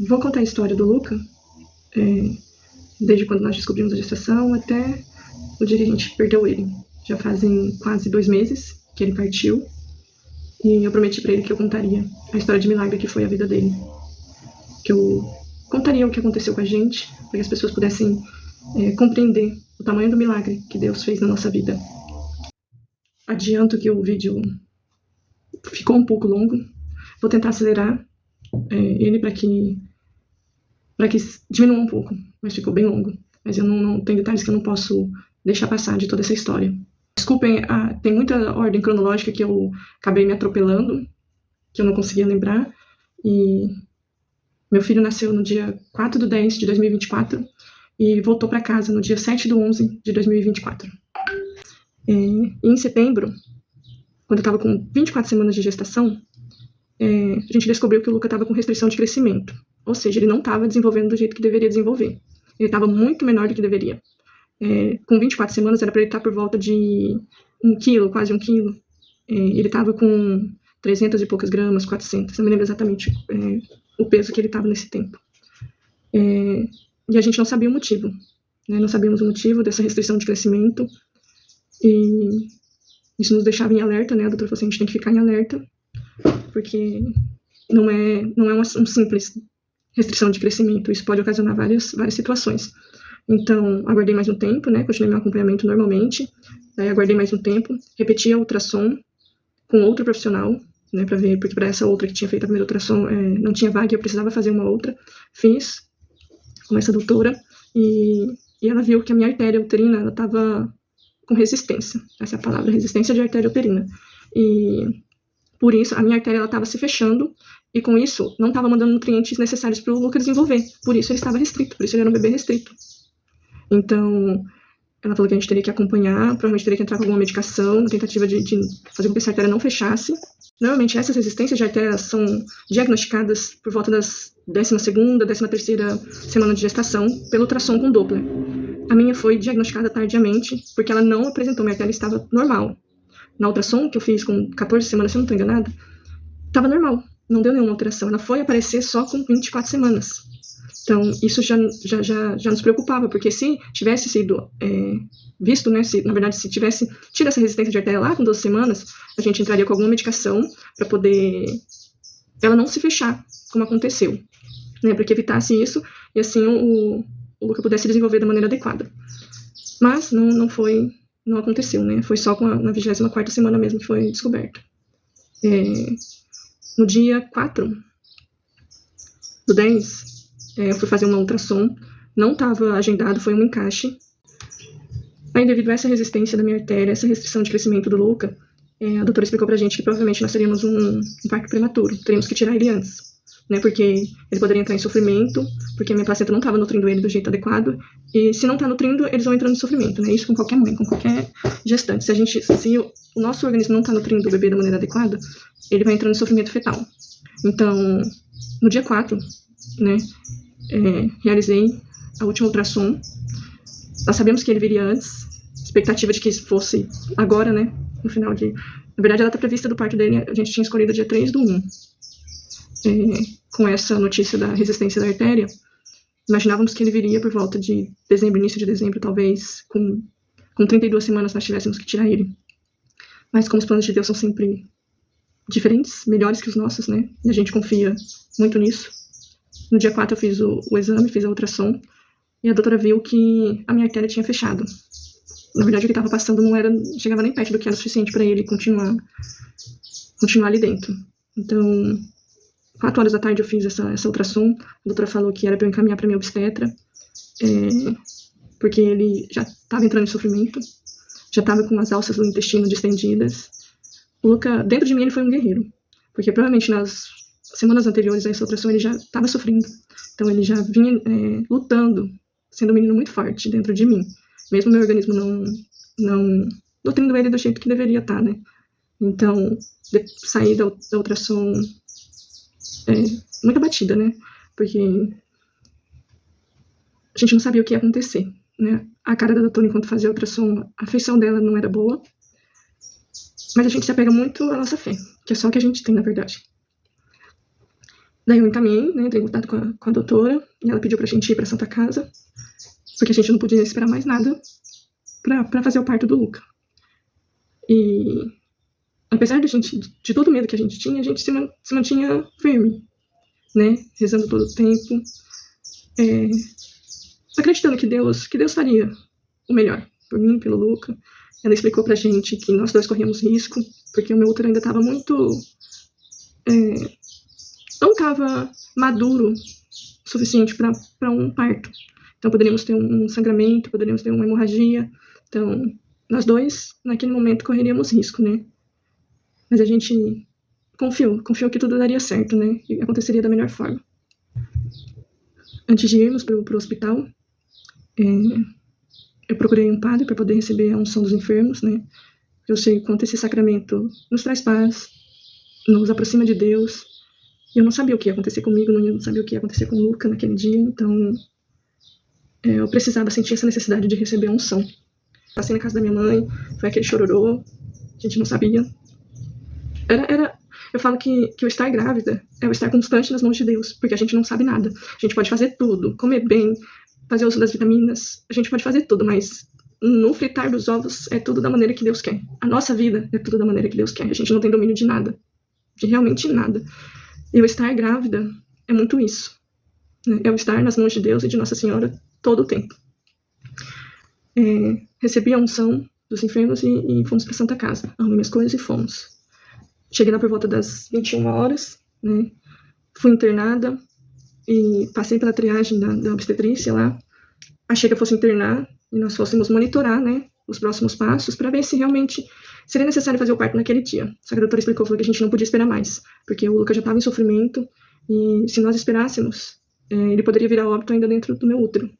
Vou contar a história do Luca, desde quando nós descobrimos a gestação até o dia que a gente perdeu ele. Já fazem quase 2 meses que ele partiu, e eu prometi pra ele que eu contaria a história de milagre que foi a vida dele. Que eu contaria o que aconteceu com a gente, para que as pessoas pudessem compreender o tamanho do milagre que Deus fez na nossa vida. Adianto que o vídeo ficou um pouco longo. Vou tentar acelerar ele para que diminua um pouco, mas ficou bem longo. Mas eu não tenho detalhes que eu não posso deixar passar de toda essa história. Desculpem, tem muita ordem cronológica que eu acabei me atropelando, que eu não conseguia lembrar. E meu filho nasceu no dia 4/10 de 2024 e voltou para casa no dia 7/11 de 2024. E em setembro, quando eu estava com 24 semanas de gestação, a gente descobriu que o Luca estava com restrição de crescimento. Ou seja, ele não estava desenvolvendo do jeito que deveria desenvolver. Ele estava muito menor do que deveria. Com 24 semanas era para ele estar por volta de 1 quilo, quase 1 quilo. Ele estava com 300 e poucas gramas, 400. Não me lembro exatamente o peso que ele estava nesse tempo. E a gente não sabia o motivo. Não sabíamos o motivo dessa restrição de crescimento. E isso nos deixava em alerta, né? A doutora falou assim, a gente tem que ficar em alerta, porque não é uma simples restrição de crescimento, isso pode ocasionar várias situações. Então, aguardei mais um tempo, né? Continuei meu acompanhamento normalmente, daí aguardei mais um tempo, repeti a ultrassom com outro profissional, né, para ver, porque para essa outra que tinha feito a primeira ultrassom não tinha vaga e eu precisava fazer uma outra. Fiz com essa doutora e ela viu que a minha artéria uterina, ela estava com resistência, essa é a palavra, resistência de artéria uterina. E por isso, a minha artéria estava se fechando e com isso não estava mandando nutrientes necessários para o Luca desenvolver. Por isso ele estava restrito, por isso ele era um bebê restrito. Então, ela falou que a gente teria que acompanhar, provavelmente teria que entrar com alguma medicação, na tentativa de fazer com que essa artéria não fechasse. Normalmente essas resistências de artéria são diagnosticadas por volta das 12ª, 13ª semana de gestação pelo ultrassom com Doppler. A minha foi diagnosticada tardiamente, porque ela não apresentou, minha artéria estava normal. Na ultrassom que eu fiz com 14 semanas, se eu não estou enganada, estava normal, não deu nenhuma alteração. Ela foi aparecer só com 24 semanas. Então, isso já nos preocupava, porque se tivesse sido visto, né, na verdade, se tivesse tido essa resistência de artéria lá com 12 semanas, a gente entraria com alguma medicação para poder ela não se fechar, como aconteceu, né, para que evitasse isso e assim o Luca pudesse desenvolver da maneira adequada. Mas não aconteceu, né? Foi só na 24ª semana mesmo que foi descoberto. No dia 4/10, eu fui fazer uma ultrassom, não estava agendado, foi um encaixe. Aí, devido a essa resistência da minha artéria, essa restrição de crescimento do Luca, a doutora explicou pra gente que provavelmente nós teríamos um parto prematuro, teríamos que tirar ele antes, né? Porque ele poderia entrar em sofrimento, porque a minha placenta não estava nutrindo ele do jeito adequado, e se não está nutrindo, eles vão entrando em sofrimento, né? Isso com qualquer mãe, com qualquer gestante. Se o nosso organismo não está nutrindo o bebê da maneira adequada, ele vai entrando em sofrimento fetal. Então, no dia 4, né, realizei a última ultrassom. Nós sabíamos que ele viria antes, expectativa de que fosse agora, né, no final de... Na verdade, a data prevista do parto dele, a gente tinha escolhido dia 3/1. Com essa notícia da resistência da artéria, imaginávamos que ele viria por volta de dezembro, início de dezembro, talvez com 32 semanas nós tivéssemos que tirar ele. Mas como os planos de Deus são sempre diferentes, melhores que os nossos, né, e a gente confia muito nisso. No dia 4 eu fiz o exame, fiz a ultrassom, e a doutora viu que a minha artéria tinha fechado. Na verdade, o que estava passando não chegava nem perto do que era suficiente para ele continuar ali dentro. Então, 4 horas da tarde eu fiz essa ultrassom, a doutora falou que era para eu encaminhar para minha obstetra, porque ele já estava entrando em sofrimento, já estava com as alças do intestino distendidas. O Luca, dentro de mim, ele foi um guerreiro, porque provavelmente nas semanas anteriores a essa ultrassom ele já estava sofrendo, então ele já vinha lutando, sendo um menino muito forte dentro de mim, mesmo meu organismo não nutrindo ele do jeito que deveria estar, né? Então, sair da ultrassom muito abatida, né? Porque a gente não sabia o que ia acontecer, né? A cara da doutora enquanto fazia a ultrassom, a feição dela não era boa, mas a gente se apega muito à nossa fé, que é só o que a gente tem, na verdade. Daí eu encaminhei, né, entrei em contato com a doutora, e ela pediu pra gente ir pra Santa Casa, porque a gente não podia esperar mais nada pra fazer o parto do Luca. E apesar de todo o medo que a gente tinha, a gente se mantinha firme, né, rezando todo o tempo, acreditando que Deus faria o melhor por mim, pelo Luca. Ela explicou pra gente que nós dois corríamos risco, porque o meu útero ainda estava muito... não estava maduro o suficiente para um parto. Então poderíamos ter um sangramento, poderíamos ter uma hemorragia. Então, nós dois, naquele momento, correríamos risco, né? Mas a gente confiou que tudo daria certo, né? E aconteceria da melhor forma. Antes de irmos pro hospital, eu procurei um padre para poder receber a unção dos enfermos, né? Eu sei o quanto esse sacramento nos traz paz, nos aproxima de Deus. E eu não sabia o que ia acontecer comigo, não sabia o que ia acontecer com o Luca naquele dia, então eu precisava sentir essa necessidade de receber a unção. Passei na casa da minha mãe, foi aquele chororô, a gente não sabia. Eu falo que o estar grávida é o estar constante nas mãos de Deus, porque a gente não sabe nada. A gente pode fazer tudo, comer bem, fazer uso das vitaminas, a gente pode fazer tudo, mas no fritar dos ovos é tudo da maneira que Deus quer. A nossa vida é tudo da maneira que Deus quer. A gente não tem domínio de nada, de realmente nada. E o estar grávida é muito isso, né? É o estar nas mãos de Deus e de Nossa Senhora todo o tempo. Recebi a unção dos enfermos e fomos para Santa Casa. Arrumei minhas coisas e fomos. Cheguei lá por volta das 21 horas, né? Fui internada e passei pela triagem da obstetrícia lá. Achei que eu fosse internar e nós fôssemos monitorar, né, os próximos passos para ver se realmente seria necessário fazer o parto naquele dia. Só que a doutora explicou, falou que a gente não podia esperar mais, porque o Luca já estava em sofrimento e se nós esperássemos, ele poderia virar óbito ainda dentro do meu útero.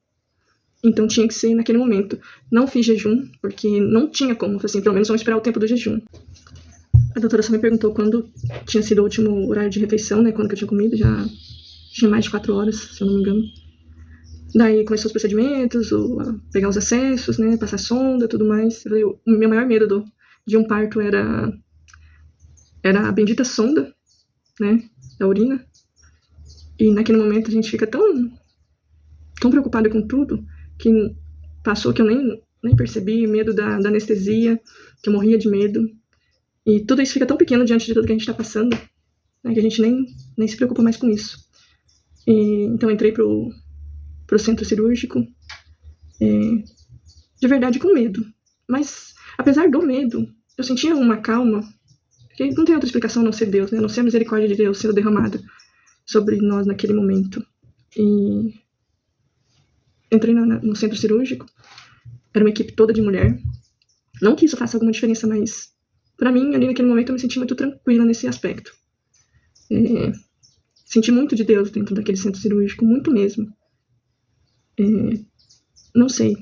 Então tinha que ser naquele momento. Não fiz jejum, porque não tinha como, assim, pelo menos vamos esperar o tempo do jejum. A doutora só me perguntou quando tinha sido o último horário de refeição, né, quando que eu tinha comido, já tinha mais de 4 horas, se eu não me engano. Daí começou os procedimentos, pegar os acessos, né, passar sonda, tudo mais. O meu maior medo de um parto era a bendita sonda, né, da urina. E naquele momento a gente fica tão preocupada com tudo, que passou que eu nem percebi, medo da anestesia, que eu morria de medo. E tudo isso fica tão pequeno diante de tudo que a gente está passando, né, que a gente nem se preocupa mais com isso. Então entrei pro centro cirúrgico, de verdade com medo. Mas, apesar do medo, eu sentia uma calma, porque não tem outra explicação a não ser Deus, né? A não ser a misericórdia de Deus sendo derramada sobre nós naquele momento. E entrei no centro cirúrgico, era uma equipe toda de mulher. Não que isso faça alguma diferença, mas pra mim, ali naquele momento, eu me senti muito tranquila nesse aspecto. Senti muito de Deus dentro daquele centro cirúrgico, muito mesmo. Não sei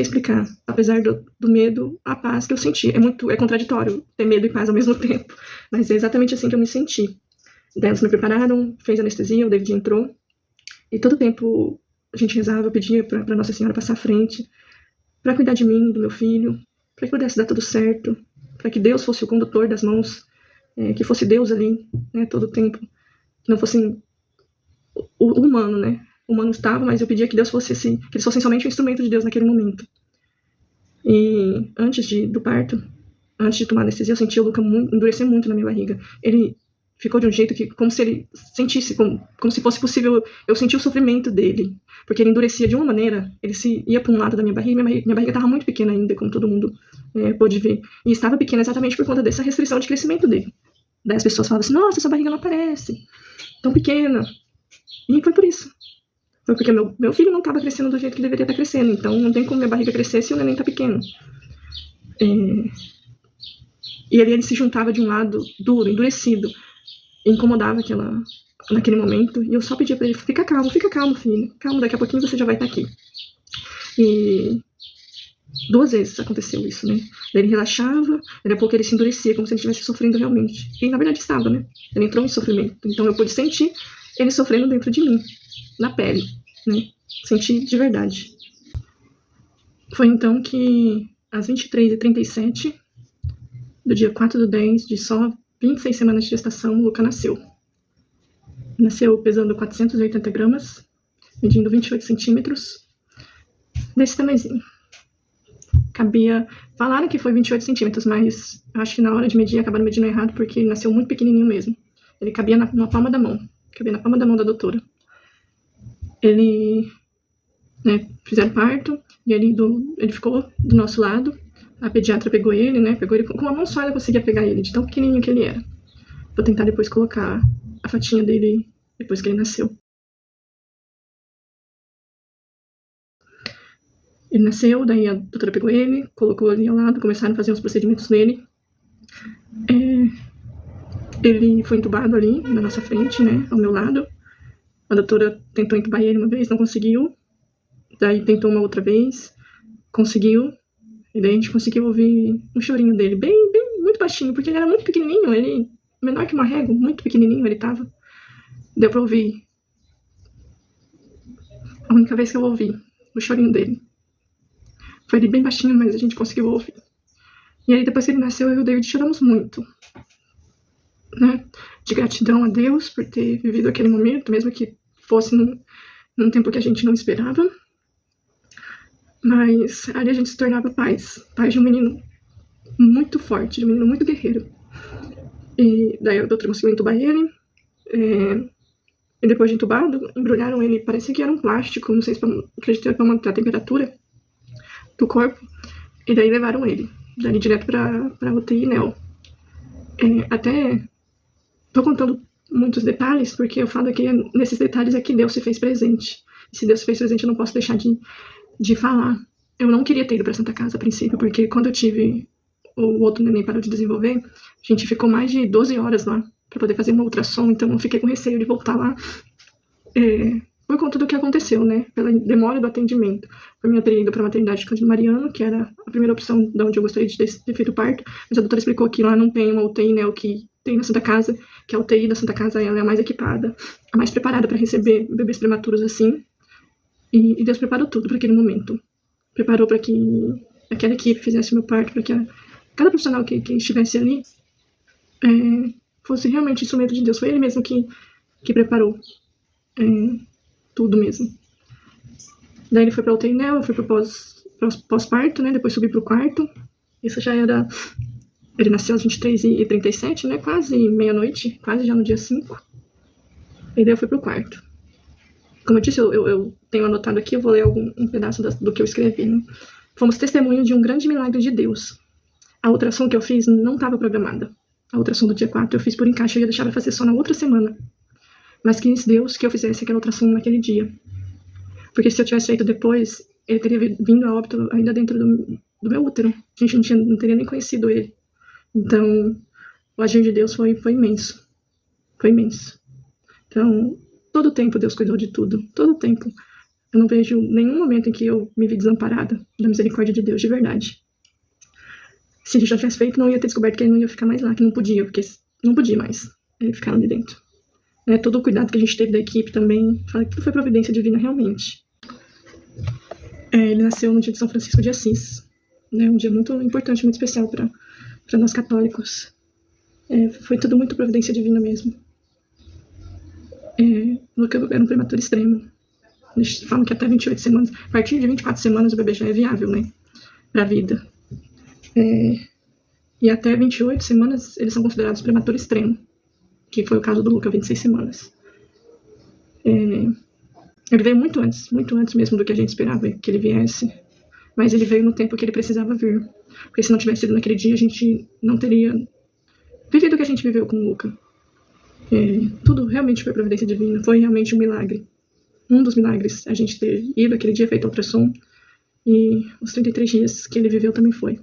explicar, apesar do medo, a paz que eu senti. É contraditório ter medo e paz ao mesmo tempo, mas é exatamente assim que eu me senti. Daí eles me prepararam, fez anestesia, o David entrou, e todo tempo a gente rezava, eu pedia pra Nossa Senhora passar à frente, pra cuidar de mim, do meu filho, pra que pudesse dar tudo certo, pra que Deus fosse o condutor das mãos, que fosse Deus ali, né, todo o tempo, que não fosse o humano, né? O humano estava, mas eu pedia que Deus fosse assim, que eles fossem somente um instrumento de Deus naquele momento. E antes do parto, antes de tomar anestesia, eu senti o Luca endurecer muito na minha barriga. Ele ficou de um jeito que, como se ele sentisse, como se fosse possível eu sentir o sofrimento dele. Porque ele endurecia de uma maneira, ele ia para um lado da minha barriga, minha barriga estava muito pequena ainda, como todo mundo pôde ver. E estava pequena exatamente por conta dessa restrição de crescimento dele. Daí as pessoas falavam assim, nossa, sua barriga não aparece, tão pequena. E foi por isso. Foi porque meu filho não estava crescendo do jeito que deveria estar crescendo. Então não tem como minha barriga crescer se o neném está pequeno. E ali ele se juntava de um lado duro, endurecido. E incomodava naquele momento. E eu só pedia para ele, fica calmo, filho. Calma, daqui a pouquinho você já vai estar aqui. E 2 vezes aconteceu isso, né? Daí ele relaxava, daqui a pouco ele se endurecia, como se ele estivesse sofrendo realmente. E na verdade estava, né? Ele entrou em sofrimento. Então eu pude sentir ele sofrendo dentro de mim, na pele, né? Senti de verdade. Foi então que, às 23h37, do dia 4/10, de só 26 semanas de gestação, o Luca nasceu. Nasceu pesando 480 gramas, medindo 28 centímetros, desse tamanhozinho. Falaram que foi 28 centímetros, mas acho que na hora de medir acabaram medindo errado, porque ele nasceu muito pequenininho mesmo. Ele cabia na palma da mão, da doutora. Fizeram parto, e ele ficou do nosso lado. A pediatra pegou ele com uma mão só, ela conseguia pegar ele, de tão pequenininho que ele era. Vou tentar depois colocar a fotinha dele depois que ele nasceu. Ele nasceu, daí a doutora pegou ele, colocou ali ao lado, começaram a fazer os procedimentos nele. Ele foi entubado ali, na nossa frente, ao meu lado. A doutora tentou entubar ele uma vez, não conseguiu. Daí tentou uma outra vez, conseguiu. E daí a gente conseguiu ouvir um chorinho dele, bem, muito baixinho, porque ele era muito pequenininho, ele menor que uma régua, muito pequenininho ele tava. Deu pra ouvir. A única vez que eu ouvi o chorinho dele. Foi ele bem baixinho, mas a gente conseguiu ouvir. E aí depois que ele nasceu, eu e o David choramos muito. De gratidão a Deus por ter vivido aquele momento, mesmo que fosse num tempo que a gente não esperava. Mas ali a gente se tornava pais de um menino muito forte, de um menino muito guerreiro. E daí a doutora conseguiu entubar ele. E depois de entubado, embrulharam ele, parecia que era um plástico, não sei se acredito para manter a temperatura do corpo. E daí levaram ele dali direto pra UTI neo. Até tô contando muitos detalhes, porque eu falo que nesses detalhes é que Deus se fez presente. E se Deus se fez presente, eu não posso deixar de falar. Eu não queria ter ido pra Santa Casa a princípio, porque quando eu tive o outro neném parou de desenvolver, a gente ficou mais de 12 horas lá pra poder fazer uma ultrassom, então eu fiquei com receio de voltar lá por conta do que aconteceu, pela demora do atendimento. Por mim, eu teria ido pra maternidade de Cândido Mariano, que era a primeira opção de onde eu gostaria de ter feito o parto, mas a doutora explicou que lá não tem uma UTI, o que tem na Santa Casa, que a UTI da Santa Casa ela é a mais equipada, a mais preparada para receber bebês prematuros assim. E Deus preparou tudo para aquele momento. Preparou para que aquela equipe fizesse o meu parto, para que cada profissional que estivesse ali fosse realmente instrumento de Deus. Foi Ele mesmo que preparou tudo mesmo. Daí ele foi para UTI neo, eu fui para pós-parto, depois subi para o quarto. Isso já era... Ele nasceu às 23h37, quase meia-noite, quase já no dia 5. E daí eu fui para o quarto. Como eu disse, eu tenho anotado aqui, eu vou ler um pedaço do que eu escrevi. Fomos testemunhos de um grande milagre de Deus. A ultrassom que eu fiz não estava programada. A ultrassom do dia 4 eu fiz por encaixe, eu ia deixar ela fazer só na outra semana. Mas quis Deus que eu fizesse aquela ultrassom naquele dia. Porque se eu tivesse feito depois, ele teria vindo a óbito ainda dentro do meu útero. A gente não teria nem conhecido ele. Então, o agir de Deus foi imenso. Foi imenso. Então, todo o tempo Deus cuidou de tudo. Todo o tempo. Eu não vejo nenhum momento em que eu me vi desamparada da misericórdia de Deus, de verdade. Se ele já tivesse feito, não ia ter descoberto que ele não ia ficar mais lá, que não podia, porque não podia mais ele ficar lá de dentro. Todo o cuidado que a gente teve da equipe também, fala que tudo foi providência divina realmente. Ele nasceu no dia de São Francisco de Assis, um dia muito importante, muito especial para nós católicos. Foi tudo muito providência divina mesmo. Luca era um prematuro extremo. Eles falam que até 28 semanas, a partir de 24 semanas o bebê já é viável, para a vida. E até 28 semanas eles são considerados prematuro extremo, que foi o caso do Luca, 26 semanas. Ele veio muito antes mesmo do que a gente esperava que ele viesse, mas ele veio no tempo que ele precisava vir, porque se não tivesse sido naquele dia, a gente não teria vivido o que a gente viveu com o Luca. Tudo realmente foi providência divina, foi realmente um milagre. Um dos milagres, a gente ter ido aquele dia, feito a ultrassom, e os 33 dias que ele viveu também foi.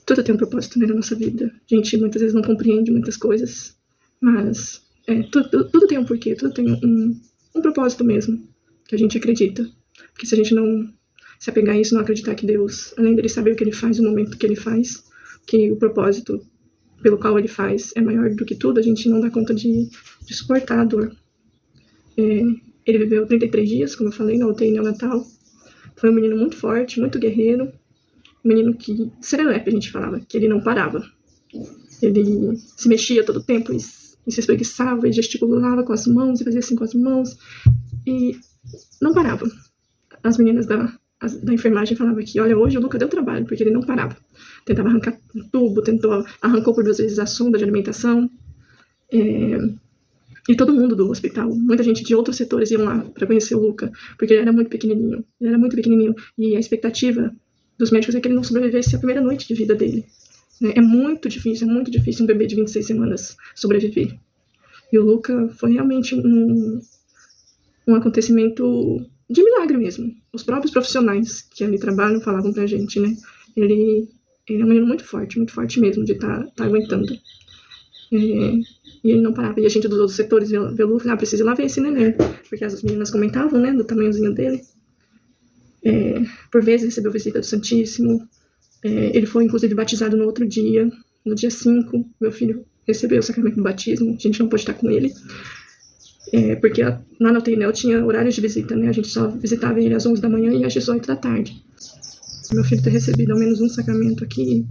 Tudo tem um propósito na nossa vida. A gente muitas vezes não compreende muitas coisas, mas tudo tem um porquê, tudo tem um propósito mesmo, que a gente acredita. Porque se a gente não se apegar a isso, não acreditar que Deus, além dele saber o que ele faz, o momento que ele faz, que o propósito pelo qual ele faz é maior do que tudo, a gente não dá conta de suportar a dor. Ele viveu 33 dias, como eu falei, na UTI neonatal. Foi um menino muito forte, muito guerreiro. Um menino serelepe, a gente falava, que ele não parava. Ele se mexia todo o tempo, e se espreguiçava, e gesticulava com as mãos, e fazia assim com as mãos, e não parava. As meninas da enfermagem falavam que, olha, hoje o Luca deu trabalho, porque ele não parava. Tentava arrancar o tubo, arrancou por 2 vezes a sonda de alimentação. E todo mundo do hospital, muita gente de outros setores iam lá para conhecer o Luca, porque ele era muito pequenininho. E a expectativa dos médicos é que ele não sobrevivesse a primeira noite de vida dele. É muito difícil um bebê de 26 semanas sobreviver. E o Luca foi realmente um acontecimento de milagre mesmo. Os próprios profissionais que ali trabalham falavam pra gente, né? Ele é um menino muito forte mesmo, de estar aguentando. E ele não parava. E a gente dos outros setores vê o Luca, precisa ir lá ver esse neném. Porque as meninas comentavam, né, do tamanhozinho dele. Por vezes recebeu visita do Santíssimo. Ele foi, inclusive, batizado no outro dia, no dia 5. Meu filho recebeu o sacramento do batismo. A gente não pôde estar com ele. Porque lá na UTI tinha horários de visita, né? A gente só visitava ele às 11 da manhã e às 18 da tarde. Meu filho ter recebido ao menos um sacramento aqui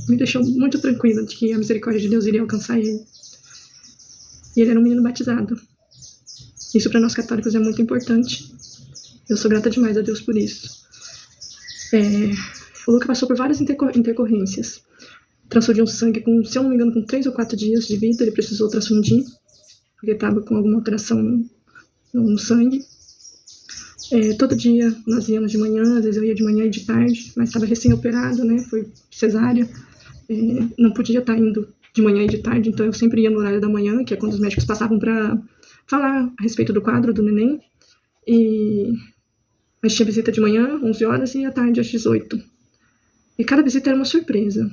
me deixou muito tranquila de que a misericórdia de Deus iria alcançar ele. E ele era um menino batizado. Isso para nós católicos é muito importante. Eu sou grata demais a Deus por isso. O Luca passou por várias intercorrências. Transfundiu sangue com, se eu não me engano, com 3 ou 4 dias de vida, ele precisou transfundir, porque estava com alguma alteração no sangue. Todo dia nós íamos de manhã, às vezes eu ia de manhã e de tarde, mas estava recém-operado, né? Foi cesárea. Não podia estar indo de manhã e de tarde, então eu sempre ia no horário da manhã, que é quando os médicos passavam para falar a respeito do quadro do neném. Mas tinha visita de manhã, 11 horas, e à tarde, às 18. E cada visita era uma surpresa.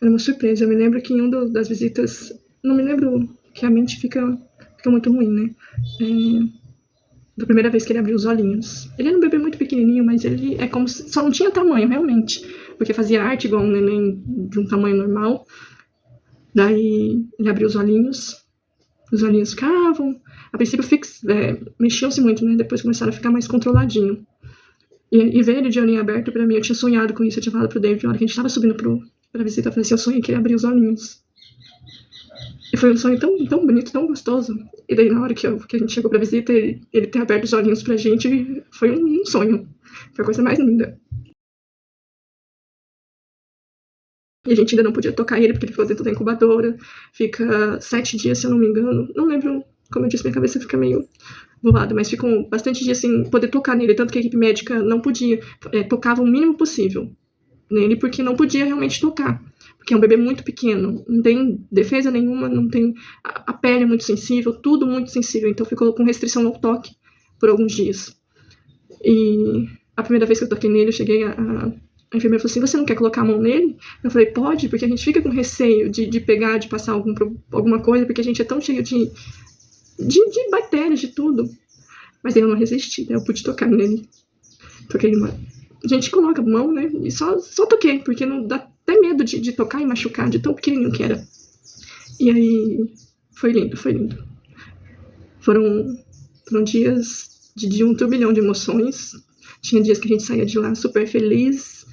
Era uma surpresa. Eu me lembro que em uma das visitas... Não me lembro, que a mente fica muito ruim, né? Da primeira vez que ele abriu os olhinhos. Ele era um bebê muito pequenininho, mas ele é como se... Só não tinha tamanho, realmente. Porque fazia arte igual um neném de um tamanho normal. Daí ele abriu os olhinhos ficavam... A princípio mexiam-se muito, né? Depois começaram a ficar mais controladinho. E ver ele de olhinho aberto, pra mim, eu tinha sonhado com isso. Eu tinha falado pro David, na hora que a gente tava subindo pra visita, eu falei assim, eu sonhei que ele abriu os olhinhos. E foi um sonho tão bonito, tão gostoso. E daí, na hora que a gente chegou pra visita, ele ter aberto os olhinhos pra gente, foi um sonho. Foi a coisa mais linda. E a gente ainda não podia tocar ele, porque ele ficou dentro da incubadora. Fica 7 dias, se eu não me engano. Não lembro, como eu disse, minha cabeça fica meio voada, mas ficam bastante dias sem poder tocar nele. Tanto que a equipe médica não podia, tocava o mínimo possível nele, porque não podia realmente tocar. Porque é um bebê muito pequeno, não tem defesa nenhuma, não tem... A pele é muito sensível, tudo muito sensível. Então ficou com restrição no toque por alguns dias. E a primeira vez que eu toquei nele, eu cheguei a enfermeira falou assim, você não quer colocar a mão nele? Eu falei, pode, porque a gente fica com receio de pegar, de passar alguma coisa, porque a gente é tão cheio de bactérias, de tudo. Mas eu não resisti, né? Eu pude tocar nele. Toquei uma... A gente coloca a mão, né? E só toquei, porque não dá até medo de tocar e machucar, de tão pequenininho que era. E aí, foi lindo. Foram dias de um turbilhão de emoções. Tinha dias que a gente saía de lá super feliz,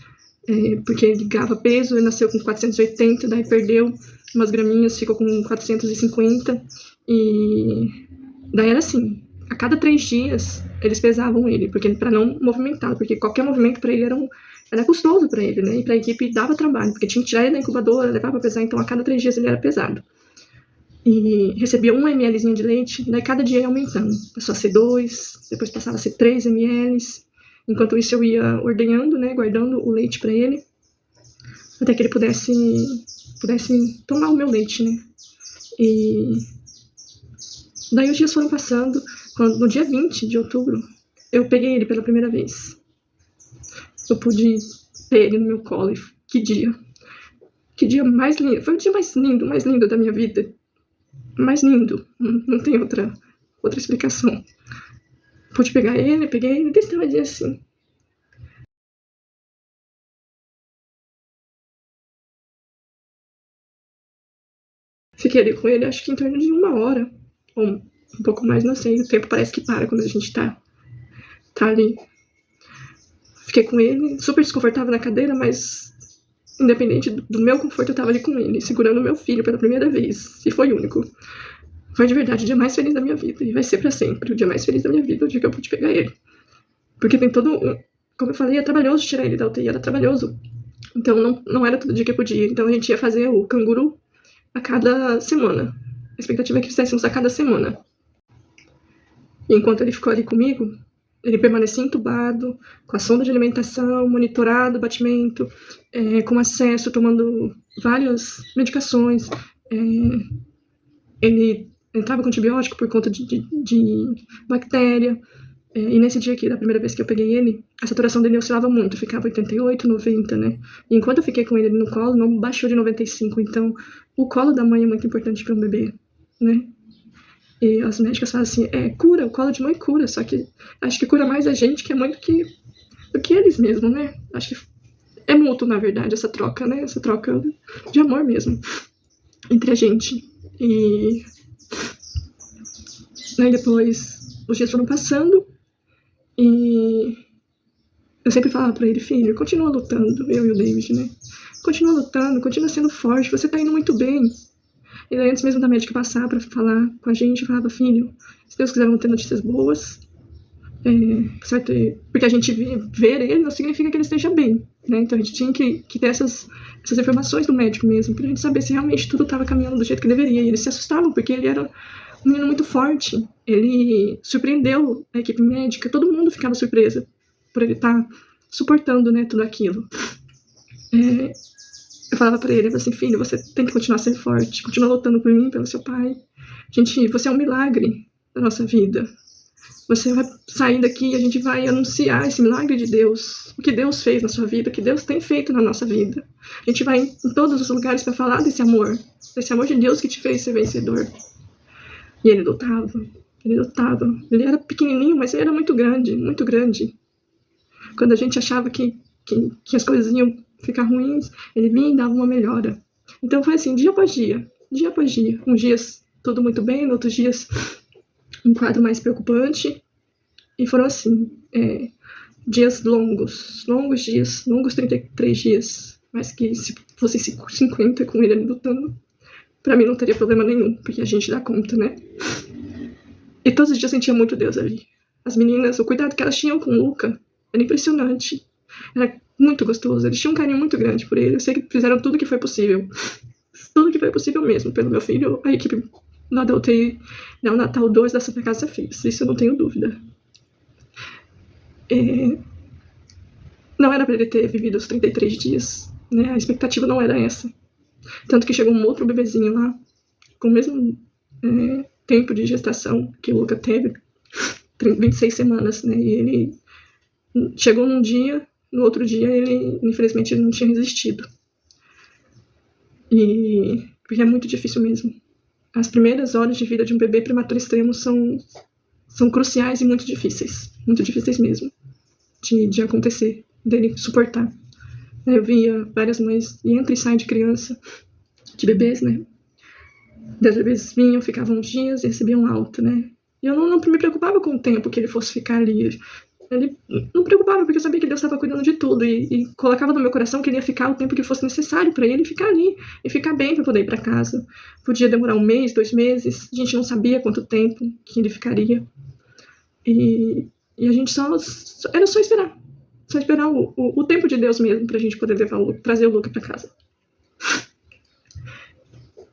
porque ele ganhava peso, ele nasceu com 480, daí perdeu umas graminhas, ficou com 450, e daí era assim, a cada 3 dias eles pesavam ele, porque para não movimentar, porque qualquer movimento para ele era custoso para ele, né, e para a equipe dava trabalho, porque tinha que tirar ele da incubadora, levar para pesar, então a cada 3 dias ele era pesado. E recebia 1 mlzinho de leite, daí cada dia ia aumentando, passou a ser 2, depois passava a ser 3 ml, enquanto isso eu ia ordenhando, né, guardando o leite para ele, até que ele pudesse tomar o meu leite, né. E daí os dias foram passando, no dia 20 de outubro, eu peguei ele pela primeira vez. Eu pude ter ele no meu colo, que dia mais lindo, foi o dia mais lindo da minha vida, mais lindo, não tem outra explicação. Pude peguei ele desse tamanho assim. Fiquei ali com ele, acho que em torno de 1 hora, ou um pouco mais, não sei. O tempo parece que para quando a gente tá ali. Fiquei com ele, super desconfortável na cadeira, mas independente do meu conforto, eu tava ali com ele, segurando o meu filho pela primeira vez, e foi único. Foi de verdade o dia mais feliz da minha vida, e vai ser pra sempre o dia mais feliz da minha vida, o dia que eu pude pegar ele. Porque tem como eu falei, é trabalhoso tirar ele da UTI, era trabalhoso. Então não era todo dia que eu podia, então a gente ia fazer o canguru a cada semana. A expectativa é que fizéssemos a cada semana. E enquanto ele ficou ali comigo, ele permanecia entubado, com a sonda de alimentação, monitorado o batimento, com acesso, tomando várias medicações. Ele entrava com antibiótico por conta de bactéria. E nesse dia aqui, da primeira vez que eu peguei ele, a saturação dele oscilava muito, ficava 88, 90, né? E enquanto eu fiquei com ele no colo, não baixou de 95. Então, o colo da mãe é muito importante para um bebê, né? E as médicas falam assim, cura, o colo de mãe cura, só que acho que cura mais a gente, que é muito do que eles mesmos, né? Acho que é mútuo, na verdade, essa troca, né? Essa troca de amor mesmo, entre a gente. E aí depois, os dias foram passando, e eu sempre falava pra ele, filho, continua lutando, eu e o David, né? Continua lutando, continua sendo forte, você tá indo muito bem. E daí, antes mesmo da médica passar pra falar com a gente, eu falava, filho, se Deus quiser, vamos ter notícias boas. Você vai ter... Porque a gente ver ele não significa que ele esteja bem, né? Então a gente tinha que ter essas informações do médico mesmo, pra gente saber se realmente tudo estava caminhando do jeito que deveria. E eles se assustavam, porque ele era um menino muito forte. Ele surpreendeu a equipe médica, todo mundo ficava surpresa por ele estar suportando, né, tudo aquilo. Eu falava pra ele, eu falava assim, filho, você tem que continuar sendo forte, continua lutando por mim, pelo seu pai. Você é um milagre da nossa vida. Você vai sair daqui e a gente vai anunciar esse milagre de Deus, o que Deus fez na sua vida, o que Deus tem feito na nossa vida. A gente vai em todos os lugares para falar desse amor de Deus que te fez ser vencedor. E ele lutava. Ele era pequenininho, mas ele era muito grande, muito grande. Quando a gente achava que as coisas iam ficar ruins, ele vinha e dava uma melhora. Então foi assim, dia após dia. Uns dias tudo muito bem, outros dias um quadro mais preocupante. E foram assim, dias longos dias, longos 33 dias. Mas que se fosse 50 com ele lutando, pra mim não teria problema nenhum, porque a gente dá conta, né? E todos os dias eu sentia muito Deus ali. As meninas, o cuidado que elas tinham com o Luca era impressionante. Era muito gostoso, eles tinham um carinho muito grande por ele. Eu sei que fizeram tudo que foi possível. Tudo que foi possível mesmo, pelo meu filho. A equipe lá da UTI Neonatal 2 da Santa Casa fez, isso eu não tenho dúvida. Não era pra ele ter vivido os 33 dias, né? A expectativa não era essa. Tanto que chegou um outro bebezinho lá, com o mesmo tempo de gestação que o Luca teve, 26 semanas, né? E ele chegou num dia, no outro dia ele, infelizmente, ele não tinha resistido. Porque é muito difícil mesmo. As primeiras horas de vida de um bebê prematuro extremo são cruciais e muito difíceis mesmo, de acontecer, dele suportar. Eu via várias mães, entra e sai de criança, de bebês, né? Os bebês vinham, ficavam uns dias e recebiam alta, né? E eu não me preocupava com o tempo que ele fosse ficar ali. Ele não me preocupava, porque eu sabia que Deus estava cuidando de tudo e colocava no meu coração que ele ia ficar o tempo que fosse necessário para ele ficar ali e ficar bem para poder ir para casa. Podia demorar 1 mês, 2 meses, a gente não sabia quanto tempo que ele ficaria. E a gente era só esperar o tempo de Deus mesmo pra gente poder trazer o Luca para casa.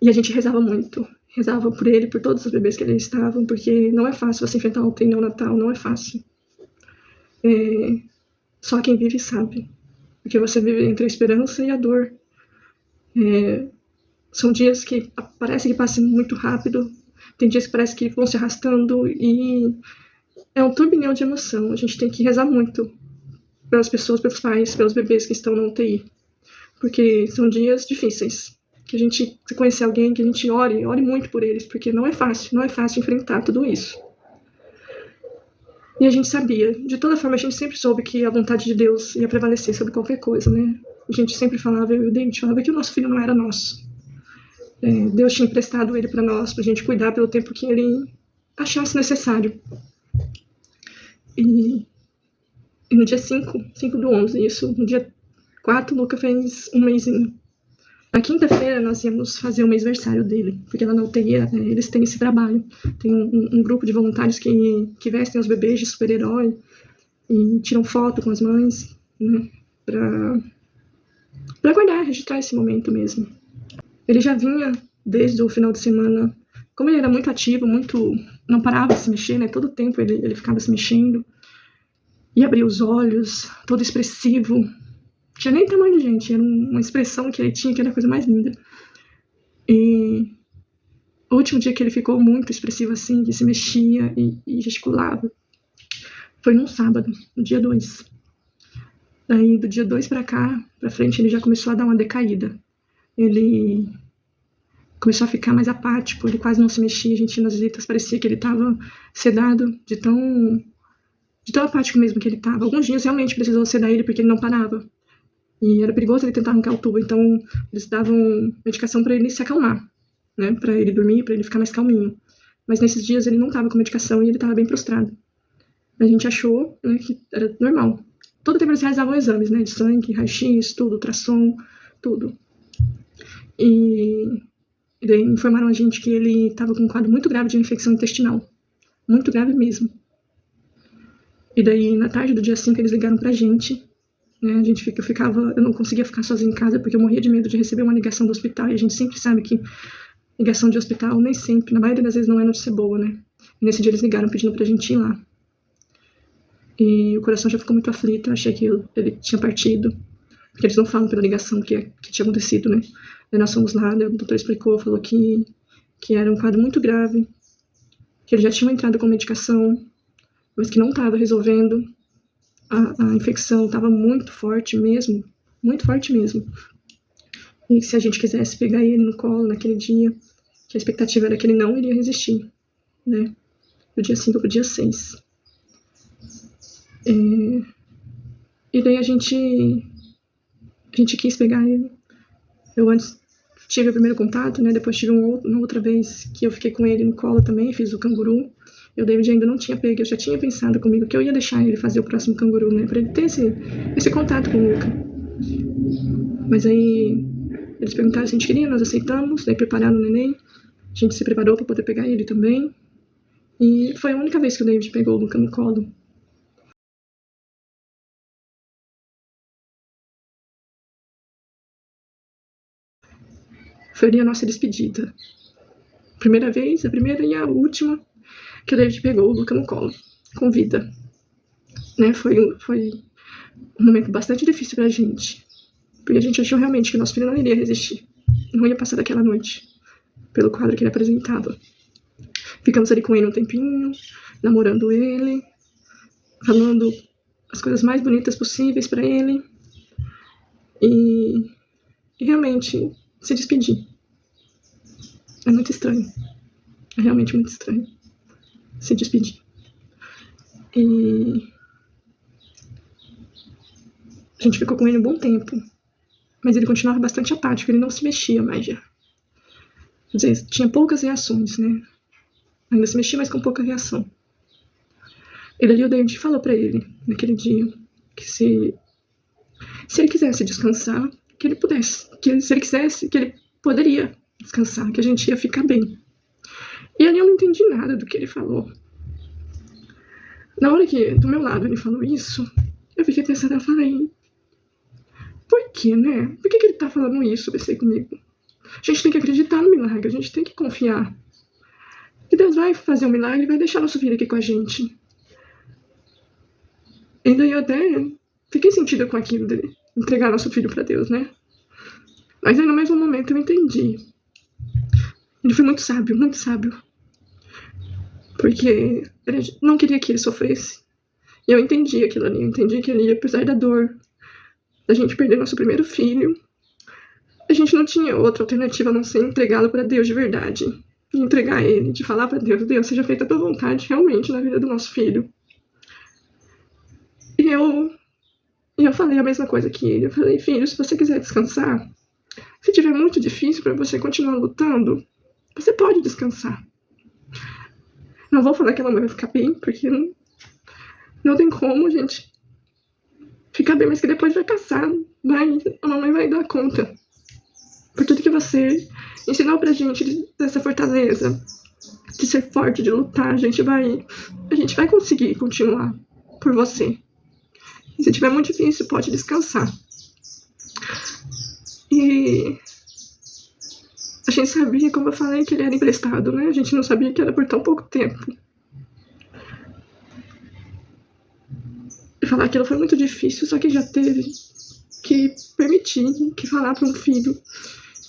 E a gente rezava muito, rezava por ele, por todos os bebês que ali estavam, porque não é fácil você enfrentar o UTI neonatal, não é fácil. Só quem vive sabe, porque você vive entre a esperança e a dor. São dias que parece que passam muito rápido, tem dias que parece que vão se arrastando e é um turbilhão de emoção. A gente tem que rezar muito pelas pessoas, pelos pais, pelos bebês que estão na UTI, porque são dias difíceis, que a gente, se conhecer alguém, que a gente ore muito por eles, porque não é fácil enfrentar tudo isso. E a gente sabia, de toda forma, a gente sempre soube que a vontade de Deus ia prevalecer sobre qualquer coisa, né? A gente sempre falava, eu e o David falava que o nosso filho não era nosso. Deus tinha emprestado ele para nós, pra gente cuidar pelo tempo que ele achasse necessário. E no dia 5/11, isso, no dia 4, o Luca fez um mesinho. Na quinta-feira nós íamos fazer o mêsversário dele, porque lá na UTI eles têm esse trabalho. Tem um grupo de voluntários que vestem os bebês de super-herói e tiram foto com as mães, né, pra guardar, registrar esse momento mesmo. Ele já vinha desde o final de semana, como ele era muito ativo, não parava de se mexer, né, todo o tempo ele ficava se mexendo, e abria os olhos, todo expressivo. Tinha nem tamanho de gente, era uma expressão que ele tinha que era a coisa mais linda. E o último dia que ele ficou muito expressivo assim, que se mexia e gesticulava, foi num sábado, no dia 2. Daí do dia 2 pra frente, ele já começou a dar uma decaída. Ele começou a ficar mais apático, ele quase não se mexia, a gente nas visitas parecia que ele estava sedado, de tão apático mesmo que ele estava. Alguns dias realmente precisou sedar ele porque ele não parava. E era perigoso ele tentar arrancar o tubo, então eles davam medicação para ele se acalmar, né, para ele dormir, para ele ficar mais calminho. Mas nesses dias ele não estava com medicação e ele estava bem prostrado. A gente achou, né, que era normal. Todo tempo eles realizavam exames, né, de sangue, raio-x, tudo, ultrassom, tudo. E daí informaram a gente que ele estava com um quadro muito grave de infecção intestinal. Muito grave mesmo. E daí, na tarde do dia 5, eles ligaram pra gente. Né, eu não conseguia ficar sozinha em casa porque eu morria de medo de receber uma ligação do hospital. E a gente sempre sabe que ligação de hospital, nem sempre, na maioria das vezes, não é notícia boa, né? E nesse dia eles ligaram pedindo pra gente ir lá. E o coração já ficou muito aflito, eu achei que ele tinha partido. Porque eles não falam pela ligação que tinha acontecido, né? Daí nós fomos lá, o doutor explicou, falou que era um quadro muito grave, que ele já tinha entrado com medicação, mas que não estava resolvendo. A infecção estava muito forte mesmo. E se a gente quisesse pegar ele no colo naquele dia, que a expectativa era que ele não iria resistir, né? Do dia 5 pro dia 6. E daí a gente quis pegar ele. Eu antes tive o primeiro contato, né? Depois tive uma outra vez que eu fiquei com ele no colo também, fiz o canguru. E o David ainda não tinha pego, eu já tinha pensado comigo que eu ia deixar ele fazer o próximo canguru, né? Pra ele ter esse contato com o Luca. Mas aí eles perguntaram se a gente queria, nós aceitamos, daí prepararam o neném. A gente se preparou pra poder pegar ele também. E foi a única vez que o David pegou o Luca no colo. Foi ali a nossa despedida. A primeira e a última que o David pegou o Luca no colo, com vida. Né? Foi um momento bastante difícil pra gente. Porque a gente achou realmente que nosso filho não iria resistir. Não ia passar daquela noite, pelo quadro que ele apresentava. Ficamos ali com ele um tempinho, namorando ele, falando as coisas mais bonitas possíveis pra ele. E realmente se despedir. É muito estranho. É realmente muito estranho se despedir. E a gente ficou com ele um bom tempo, mas ele continuava bastante apático, ele não se mexia mais já. Quer dizer, tinha poucas reações, né? Ainda se mexia, mas com pouca reação. E dali o David falou pra ele, naquele dia, que se ele quisesse descansar, que ele pudesse. Se ele quisesse, que ele poderia descansar, que a gente ia ficar bem. E ali eu não entendi nada do que ele falou. Na hora que, do meu lado, ele falou isso, eu fiquei pensando, eu falei, por que, né? Por que ele tá falando isso? Pensei comigo. A gente tem que acreditar no milagre, a gente tem que confiar. Que Deus vai fazer um milagre e vai deixar nosso filho aqui com a gente. E daí eu até fiquei sentida com aquilo de entregar nosso filho pra Deus, né? Mas aí no mesmo momento eu entendi. Ele foi muito sábio, muito sábio. Porque ele não queria que ele sofresse. E eu entendi aquilo ali, eu entendi que ele, apesar da dor da gente perder nosso primeiro filho, a gente não tinha outra alternativa a não ser entregá-lo para Deus de verdade. De entregar ele, de falar para Deus, Deus, seja feita a tua vontade realmente na vida do nosso filho. E eu falei a mesma coisa que ele. Eu falei, filho, se você quiser descansar, se tiver muito difícil para você continuar lutando, você pode descansar. Não vou falar que ela vai ficar bem, porque não tem como a gente Gabi, mas que depois vai passar, a mamãe vai dar conta. Por tudo que você ensinou pra gente dessa fortaleza, de ser forte, de lutar, a gente vai conseguir continuar por você. E se tiver muito difícil, pode descansar. E a gente sabia, como eu falei, que ele era emprestado, né? A gente não sabia que era por tão pouco tempo. E falar aquilo foi muito difícil, só que já teve que permitir, que falar para um filho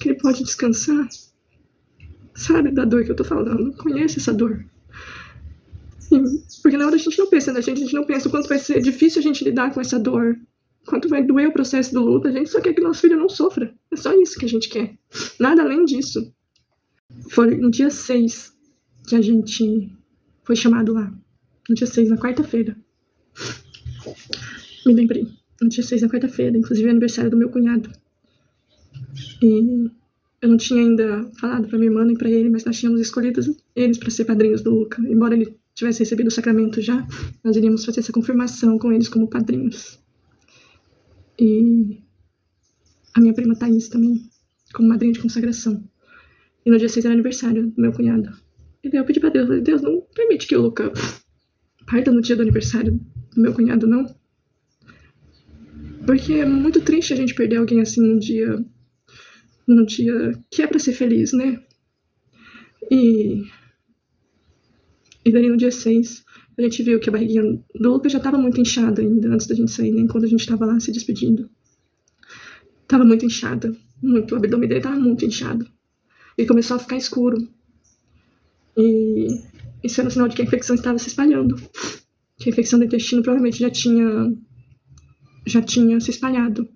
que ele pode descansar. Sabe da dor que eu tô falando? Conhece essa dor. Porque na hora a gente não pensa na gente, a gente não pensa o quanto vai ser difícil a gente lidar com essa dor, quanto vai doer o processo do luto, a gente só quer que nosso filho não sofra. É só isso que a gente quer. Nada além disso. Foi no dia 6 que a gente foi chamado lá. No dia 6, na quarta-feira. Me lembrei. No dia 6, na quarta-feira, inclusive é aniversário do meu cunhado. E eu não tinha ainda falado pra minha irmã nem pra ele, mas nós tínhamos escolhido eles pra ser padrinhos do Luca. Embora ele tivesse recebido o sacramento já, nós iríamos fazer essa confirmação com eles como padrinhos. E a minha prima Thaís também, como madrinha de consagração. E no dia 6 era aniversário do meu cunhado. E daí eu pedi pra Deus, falei, Deus, não permite que o Luca parta no dia do aniversário do meu cunhado, não. Porque é muito triste a gente perder alguém assim num dia que é pra ser feliz, né? E daí no dia 6, a gente viu que a barriguinha do Lucas já tava muito inchada ainda, antes da gente sair, né? Enquanto a gente tava lá se despedindo. Tava muito inchada, muito. O abdômen dele tava muito inchado. E começou a ficar escuro. E isso era um sinal de que a infecção estava se espalhando. Que a infecção do intestino provavelmente já tinha se espalhado.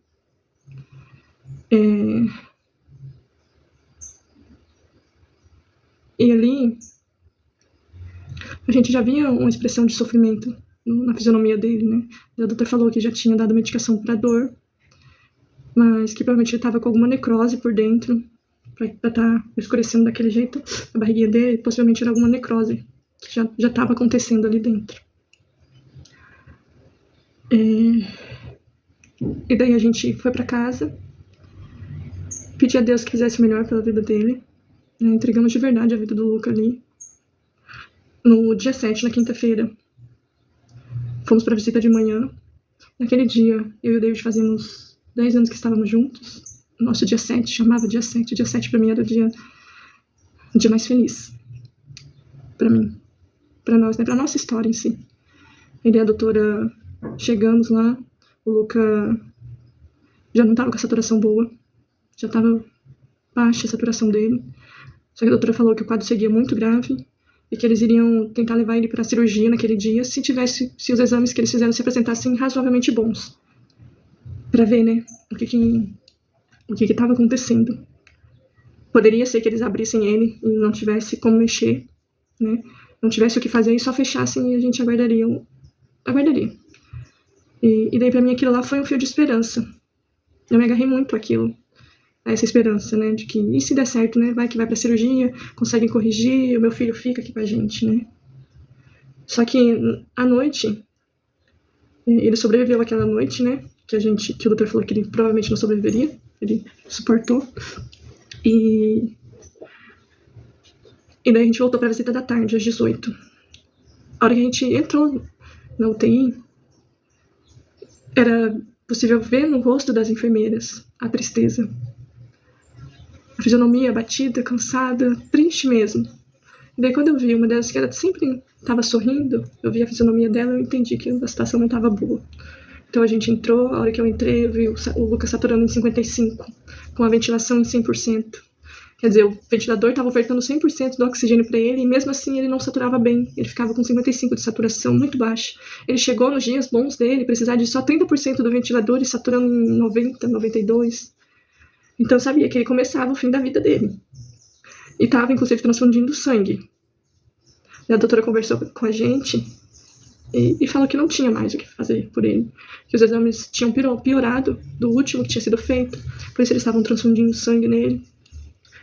E ali, a gente já via uma expressão de sofrimento na fisionomia dele, né? O doutor falou que já tinha dado medicação para dor, mas que provavelmente ele estava com alguma necrose por dentro, para estar escurecendo daquele jeito a barriguinha dele, possivelmente era alguma necrose que já estava acontecendo ali dentro. E daí a gente foi para casa, pedi a Deus que fizesse o melhor pela vida dele, né? Entregamos de verdade a vida do Luca ali. No dia 7, na quinta-feira, fomos para visita de manhã. Naquele dia, eu e o David fazíamos 10 anos que estávamos juntos. O nosso dia 7 chamava dia 7. Dia 7 para mim era o dia mais feliz. Para mim. Para nós, né? Para nossa história em si. Ele e a doutora, chegamos lá. O Luca já não estava com a saturação boa. Já estava baixa a saturação dele. Só que a doutora falou que o quadro seguia muito grave e que eles iriam tentar levar ele para a cirurgia naquele dia se os exames que eles fizeram se apresentassem razoavelmente bons. Para ver, né, o que estava acontecendo. Poderia ser que eles abrissem ele e não tivesse como mexer, né, não tivesse o que fazer e só fechassem e a gente aguardaria. E daí para mim aquilo lá foi um fio de esperança. Eu me agarrei muito àquilo. Essa esperança, né, de que e se der certo, né, vai pra cirurgia, conseguem corrigir, o meu filho fica aqui com a gente, né. Só que à noite, ele sobreviveu aquela noite, né, que o doutor falou que ele provavelmente não sobreviveria, ele suportou, e daí a gente voltou pra visita da tarde, às 18. A hora que a gente entrou na UTI, era possível ver no rosto das enfermeiras a tristeza. A fisionomia abatida, cansada, triste mesmo. E daí quando eu vi uma delas que sempre estava sorrindo, eu vi a fisionomia dela e eu entendi que a situação não estava boa. Então a gente entrou, a hora que eu entrei, eu vi o Lucas saturando em 55, com a ventilação em 100%. Quer dizer, o ventilador estava ofertando 100% do oxigênio para ele e mesmo assim ele não saturava bem. Ele ficava com 55% de saturação, muito baixa. Ele chegou nos dias bons dele, precisar de só 30% do ventilador e saturando em 90%, 92%. Então eu sabia que ele começava o fim da vida dele. E estava, inclusive, transfundindo sangue. E a doutora conversou com a gente e falou que não tinha mais o que fazer por ele. Que os exames tinham piorado do último que tinha sido feito. Por isso eles estavam transfundindo sangue nele.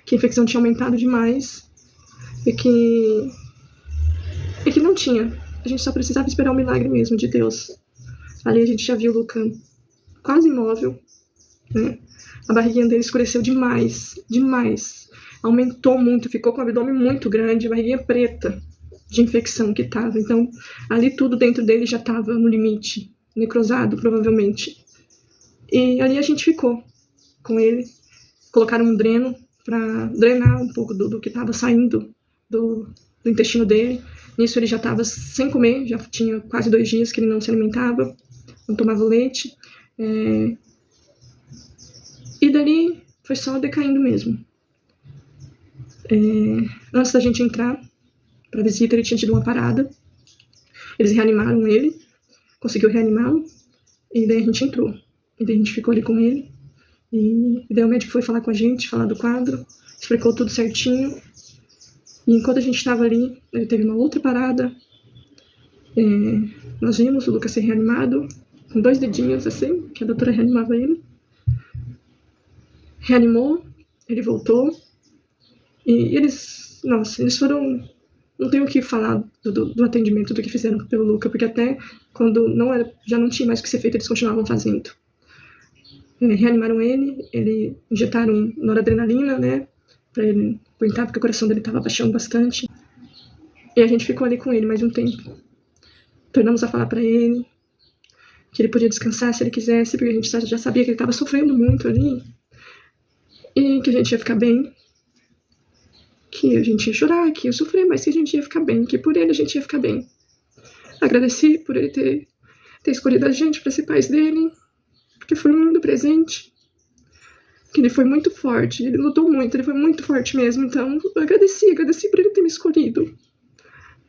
Que a infecção tinha aumentado demais. E que não tinha. A gente só precisava esperar o milagre mesmo de Deus. Ali a gente já viu o Luca quase imóvel, né? A barriguinha dele escureceu demais, demais. Aumentou muito, ficou com o abdômen muito grande, a barriguinha preta de infecção que tava. Então, ali tudo dentro dele já tava no limite, necrosado, provavelmente. E ali a gente ficou com ele. Colocaram um dreno para drenar um pouco do que tava saindo do intestino dele. Nisso ele já tava sem comer, já tinha quase 2 dias que ele não se alimentava, não tomava leite. E dali foi só decaindo mesmo. Antes da gente entrar pra visita, ele tinha tido uma parada. Eles reanimaram ele, conseguiu reanimá-lo, e daí a gente entrou. E daí a gente ficou ali com ele. E daí o médico foi falar com a gente, falar do quadro, explicou tudo certinho. E enquanto a gente estava ali, ele teve uma outra parada. Nós vimos o Lucas ser reanimado, com 2 dedinhos assim, que a doutora reanimava ele. Reanimou, ele voltou. E eles foram... Não tenho o que falar do atendimento, do que fizeram pelo Luca, porque até quando já não tinha mais o que ser feito, eles continuavam fazendo. Reanimaram ele injetaram noradrenalina, né, pra ele aguentar, porque o coração dele tava baixando bastante. E a gente ficou ali com ele mais um tempo. Tornamos a falar pra ele que ele podia descansar se ele quisesse, porque a gente já sabia que ele tava sofrendo muito ali. E que a gente ia ficar bem. Que a gente ia chorar, que ia sofrer, mas que a gente ia ficar bem, que por ele a gente ia ficar bem. Agradeci por ele ter escolhido a gente pra ser pais dele, porque foi um lindo presente, que ele foi muito forte, ele lutou muito, ele foi muito forte mesmo, então eu agradeci por ele ter me escolhido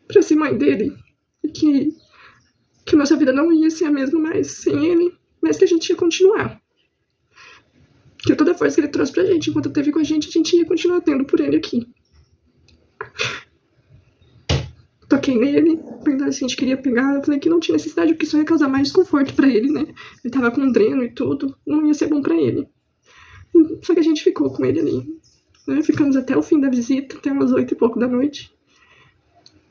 pra ser mãe dele, e que nossa vida não ia ser a mesma mais sem ele, mas que a gente ia continuar. Que toda a força que ele trouxe pra gente, enquanto esteve com a gente ia continuar tendo por ele aqui. Toquei nele, perguntei se a gente queria pegar, eu falei que não tinha necessidade, porque isso ia causar mais desconforto pra ele, né? Ele tava com um dreno e tudo, não ia ser bom pra ele. Só que a gente ficou com ele ali, né? Ficamos até o fim da visita, até umas 8 e pouco da noite.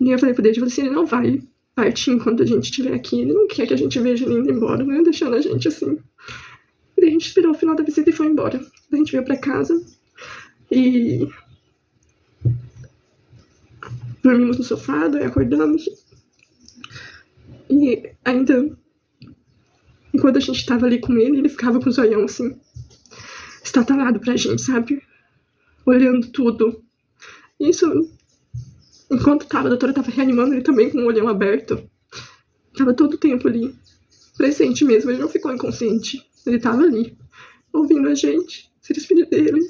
E eu falei pra ele assim, ele não vai partir enquanto a gente estiver aqui, ele não quer que a gente veja ele indo embora, né? Deixando a gente assim. E daí a gente esperou o final da visita e foi embora. Daí a gente veio pra casa e dormimos no sofá, daí acordamos. E ainda, enquanto a gente tava ali com ele, ele ficava com o zoião assim, estatalado pra gente, sabe? Olhando tudo. Isso, enquanto a doutora tava reanimando ele também com o olhão aberto. Tava todo o tempo ali, presente mesmo, ele não ficou inconsciente. Ele tava ali, ouvindo a gente, se despedir dele.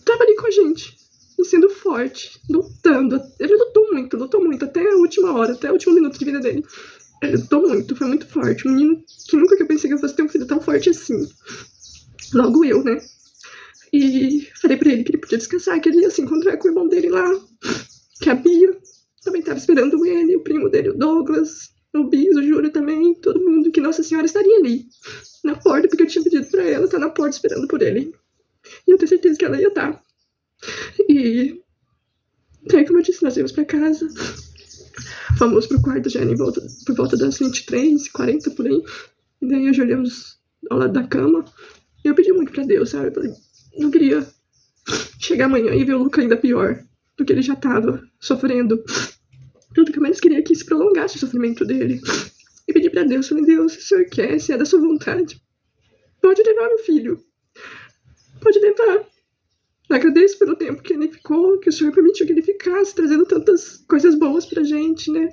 Tava ali com a gente, e sendo forte, lutando. Ele lutou muito, até a última hora, até o último minuto de vida dele. Ele lutou muito, foi muito forte. Um menino que nunca que eu pensei que eu fosse ter um filho tão forte assim. Logo eu, né? E falei pra ele que ele podia descansar, que ele ia se encontrar com o irmão dele lá, que a Bia também tava esperando ele, o primo dele, o Douglas, o Bis, o Júlio também, todo mundo, que Nossa Senhora estaria ali, na porta, porque eu tinha pedido pra ela estar na porta esperando por ele. E eu tenho certeza que ela ia estar. E aí, como eu disse, nós viemos pra casa, fomos pro quarto já por volta das 23h40 por aí. E daí ajoelhamos ao lado da cama. E eu pedi muito pra Deus, sabe? Eu não queria chegar amanhã e ver o Luca ainda pior do que ele já tava sofrendo. Tudo que eu mais queria é que se prolongasse o sofrimento dele. E pedi pra Deus, falei, Deus, se o Senhor quer, se é da sua vontade, pode levar meu filho. Pode levar. Agradeço pelo tempo que ele ficou, que o Senhor permitiu que ele ficasse, trazendo tantas coisas boas pra gente, né?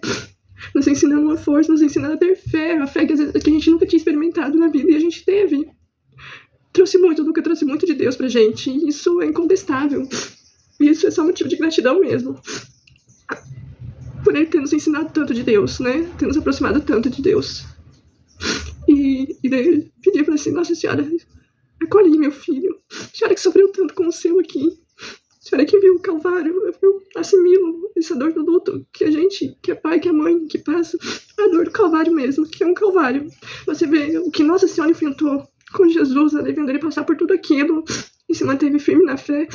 Nos ensinando a força, nos ensinando a ter fé, a fé que a gente nunca tinha experimentado na vida e a gente teve. Trouxe muito, o Luca trouxe muito de Deus pra gente, e isso é incontestável. Isso é só motivo de gratidão mesmo. Por ele ter nos ensinado tanto de Deus, né? Ter nos aproximado tanto de Deus. E daí pedi pra assim, Nossa Senhora, acolhe meu filho. Senhora que sofreu tanto com o seu aqui. Senhora que viu o Calvário, eu assimilo essa dor do luto que a gente, que é pai, que é mãe, que passa a dor do Calvário mesmo, que é um Calvário. Você vê o que Nossa Senhora enfrentou com Jesus, vendo ele passar por tudo aquilo e se manteve firme na fé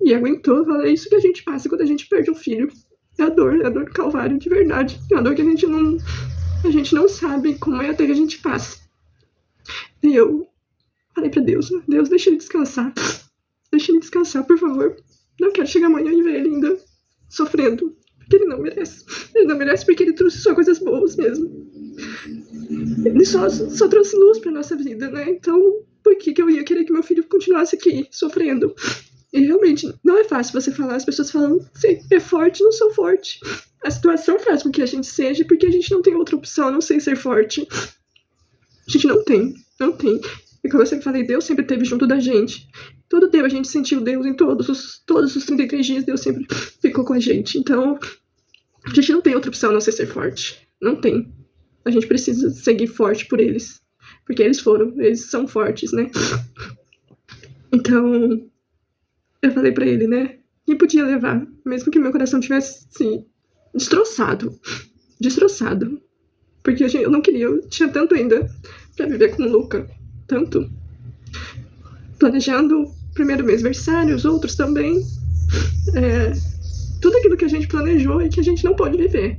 e aguentou. É isso que a gente passa quando a gente perde um filho. É a dor do Calvário, de verdade. É uma dor que a gente não sabe como é até que a gente passa. E eu falei pra Deus, Deus, deixa ele descansar. Deixa ele descansar, por favor. Não quero chegar amanhã e ver ele ainda sofrendo. Porque ele não merece. Ele não merece porque ele trouxe só coisas boas mesmo. Ele só trouxe luz pra nossa vida, né? Então, por que eu ia querer que meu filho continuasse aqui, sofrendo? E realmente, não é fácil você falar. As pessoas falam, você é forte, não sou forte. A situação faz com que a gente seja, porque a gente não tem outra opção, a não sei ser forte. A gente não tem. E como eu sempre falei, Deus sempre esteve junto da gente. Todo tempo a gente sentiu Deus em todos os 33 dias, Deus sempre ficou com a gente. Então, a gente não tem outra opção a não ser forte. Não tem. A gente precisa seguir forte por eles. Porque eles são fortes, né? Então, eu falei pra ele, né? Quem podia levar, mesmo que meu coração tivesse, assim, destroçado. Porque eu não queria, eu tinha tanto ainda pra viver com o Luca. Tanto. Planejando o primeiro mês aniversário, os outros também. Tudo aquilo que a gente planejou e que a gente não pôde viver.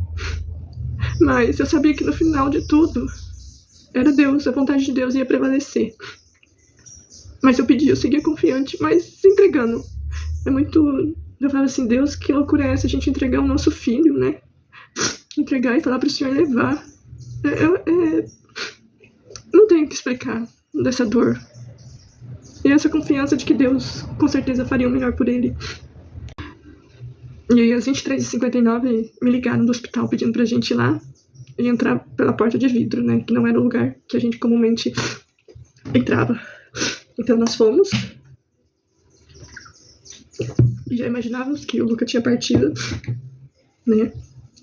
Mas eu sabia que no final de tudo, era Deus, a vontade de Deus ia prevalecer. Mas eu seguia confiante, mas se entregando. Eu falo assim, Deus, que loucura é essa, a gente entregar o nosso filho, né? Entregar e falar pro Senhor levar. Não tenho o que explicar dessa dor. E essa confiança de que Deus com certeza faria o melhor por ele. E aí às 23h59 me ligaram do hospital pedindo pra gente ir lá e entrar pela porta de vidro, né? Que não era o lugar que a gente comumente entrava. Então nós fomos. E já imaginávamos que o Luca tinha partido, né?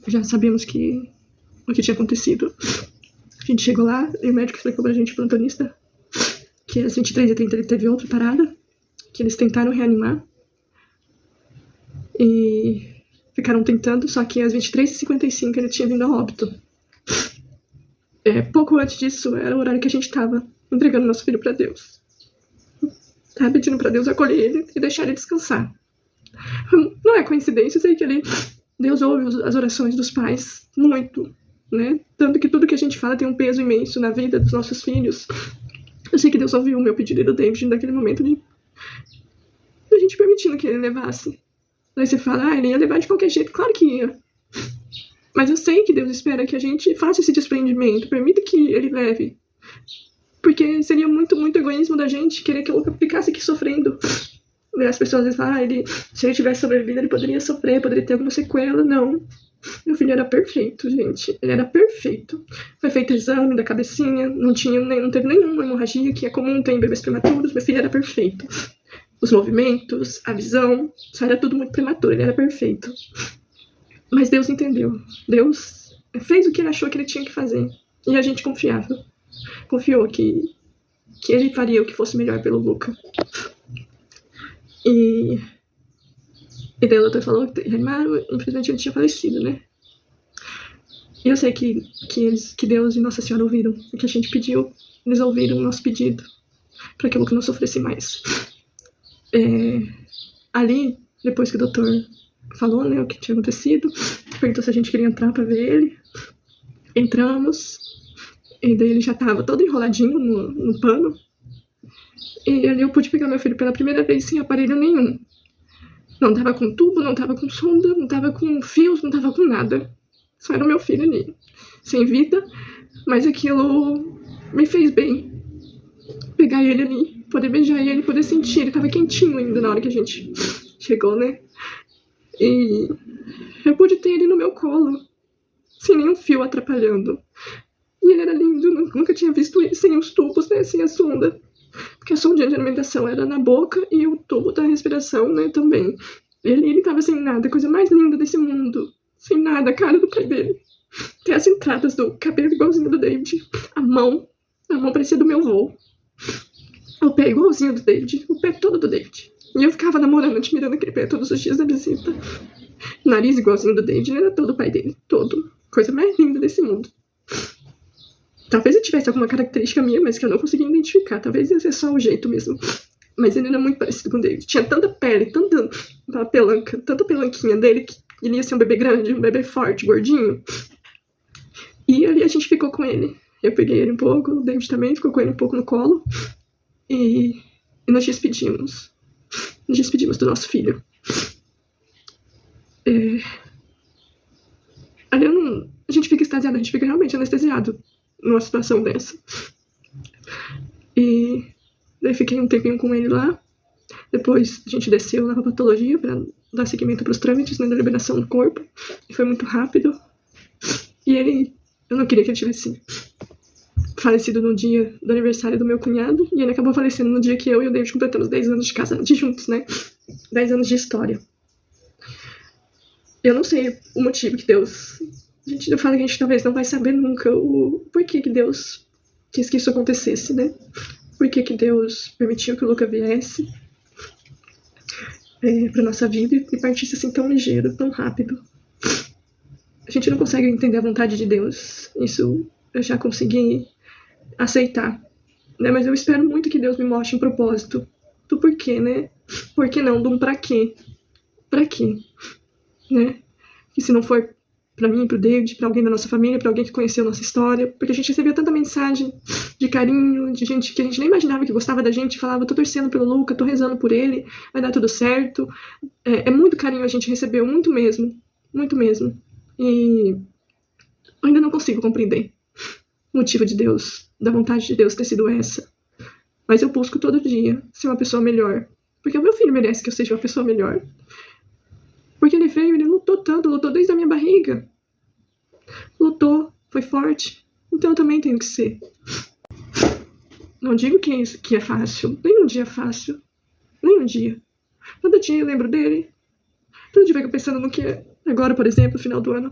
Já sabíamos o que tinha acontecido. A gente chegou lá e o médico explicou pra gente, o plantonista, que às 23h30 ele teve outra parada, que eles tentaram reanimar. E ficaram tentando, só que às 23h55 ele tinha vindo a óbito. Pouco antes disso, era o horário que a gente estava entregando nosso filho para Deus. Tava pedindo para Deus acolher ele e deixar ele descansar. Não é coincidência, eu sei que Deus ouve as orações dos pais muito, né? Tanto que tudo que a gente fala tem um peso imenso na vida dos nossos filhos. Eu sei que Deus ouviu o meu pedido e do David naquele momento de a gente permitindo que ele levasse. Aí você fala, ele ia levar de qualquer jeito. Claro que ia. Mas eu sei que Deus espera que a gente faça esse desprendimento, permita que ele leve. Porque seria muito, muito egoísmo da gente querer que o Luca ficasse aqui sofrendo. As pessoas às vezes falam, se ele tivesse sobrevivido, ele poderia sofrer, poderia ter alguma sequela. Não. Meu filho era perfeito, gente. Ele era perfeito. Foi feito exame da cabecinha, não teve nenhuma hemorragia, que é comum ter em bebês prematuros. Meu filho era perfeito. Os movimentos, a visão, só era tudo muito prematuro, ele era perfeito. Mas Deus entendeu. Deus fez o que ele achou que ele tinha que fazer. E a gente confiava. Confiou que ele faria o que fosse melhor pelo Luca. E daí o doutor falou que reanimaram, infelizmente ele tinha falecido, né? E eu sei que Deus e Nossa Senhora ouviram o que a gente pediu. Eles ouviram o nosso pedido para que o Luca não sofresse mais. Ali, depois que o doutor falou, né, o que tinha acontecido, perguntou se a gente queria entrar pra ver ele. Entramos, e daí ele já tava todo enroladinho no pano. E ali eu pude pegar meu filho pela primeira vez sem aparelho nenhum. Não tava com tubo, não tava com sonda, não tava com fios, não tava com nada. Só era o meu filho ali, sem vida, mas aquilo me fez bem. Pegar ele ali, poder beijar ele, poder sentir, ele tava quentinho ainda na hora que a gente chegou, né? E eu pude ter ele no meu colo, sem nenhum fio atrapalhando. E ele era lindo, nunca tinha visto ele sem os tubos, né, sem a sonda. Porque a sonda de alimentação era na boca e o tubo da respiração, né, também. E ele tava sem nada, a coisa mais linda desse mundo. Sem nada, a cara do pai dele. Tem as entradas do cabelo igualzinho do David. A mão parecia do meu avô. O pé igualzinho do David, o pé todo do David. E eu ficava namorando, admirando aquele pé todos os dias da visita. O nariz igualzinho do David, era todo o pai dele, todo. Coisa mais linda desse mundo. Talvez ele tivesse alguma característica minha, mas que eu não conseguia identificar. Talvez ia ser só o jeito mesmo. Mas ele era muito parecido com o David. Tinha tanta pele, tanta pelanquinha dele, que ele ia ser um bebê grande, um bebê forte, gordinho. E ali a gente ficou com ele. Eu peguei ele um pouco, o David também ficou com ele um pouco no colo. E nós despedimos. Nos despedimos do nosso filho. Ali a gente fica extasiado, a gente fica realmente anestesiado numa situação dessa. E daí fiquei um tempinho com ele lá. Depois a gente desceu lá pra patologia pra dar seguimento pros trâmites, né, da liberação do corpo. E foi muito rápido. E eu não queria que ele tivesse falecido no dia do aniversário do meu cunhado. E ele acabou falecendo no dia que eu e o David completamos 10 anos de casa, de juntos, né? 10 anos de história. Eu não sei o motivo que Deus... Eu falo que a gente talvez não vai saber nunca o porquê que Deus quis que isso acontecesse, né? Por que Deus permitiu que o Luca viesse pra nossa vida e partisse assim tão ligeiro, tão rápido. A gente não consegue entender a vontade de Deus. Isso eu já consegui aceitar, né? Mas eu espero muito que Deus me mostre um propósito do porquê, né? Por que não? Do pra quê? Pra quê? Né? E se não for pra mim, pro David, pra alguém da nossa família, pra alguém que conheceu a nossa história, porque a gente recebia tanta mensagem de carinho, de gente que a gente nem imaginava que gostava da gente, falava, tô torcendo pelo Luca, tô rezando por ele, vai dar tudo certo. É muito carinho a gente recebeu, muito mesmo, muito mesmo. E eu ainda não consigo compreender o motivo de Deus, da vontade de Deus ter sido essa. Mas eu busco todo dia ser uma pessoa melhor, porque o meu filho merece que eu seja uma pessoa melhor. Porque ele veio, ele lutou tanto, lutou desde a minha barriga. Lutou, foi forte. Então eu também tenho que ser. Não digo que é fácil. Nem um dia é fácil. Nem um dia. Todo dia eu lembro dele. Todo dia eu fico pensando no que é. Agora, por exemplo, no final do ano.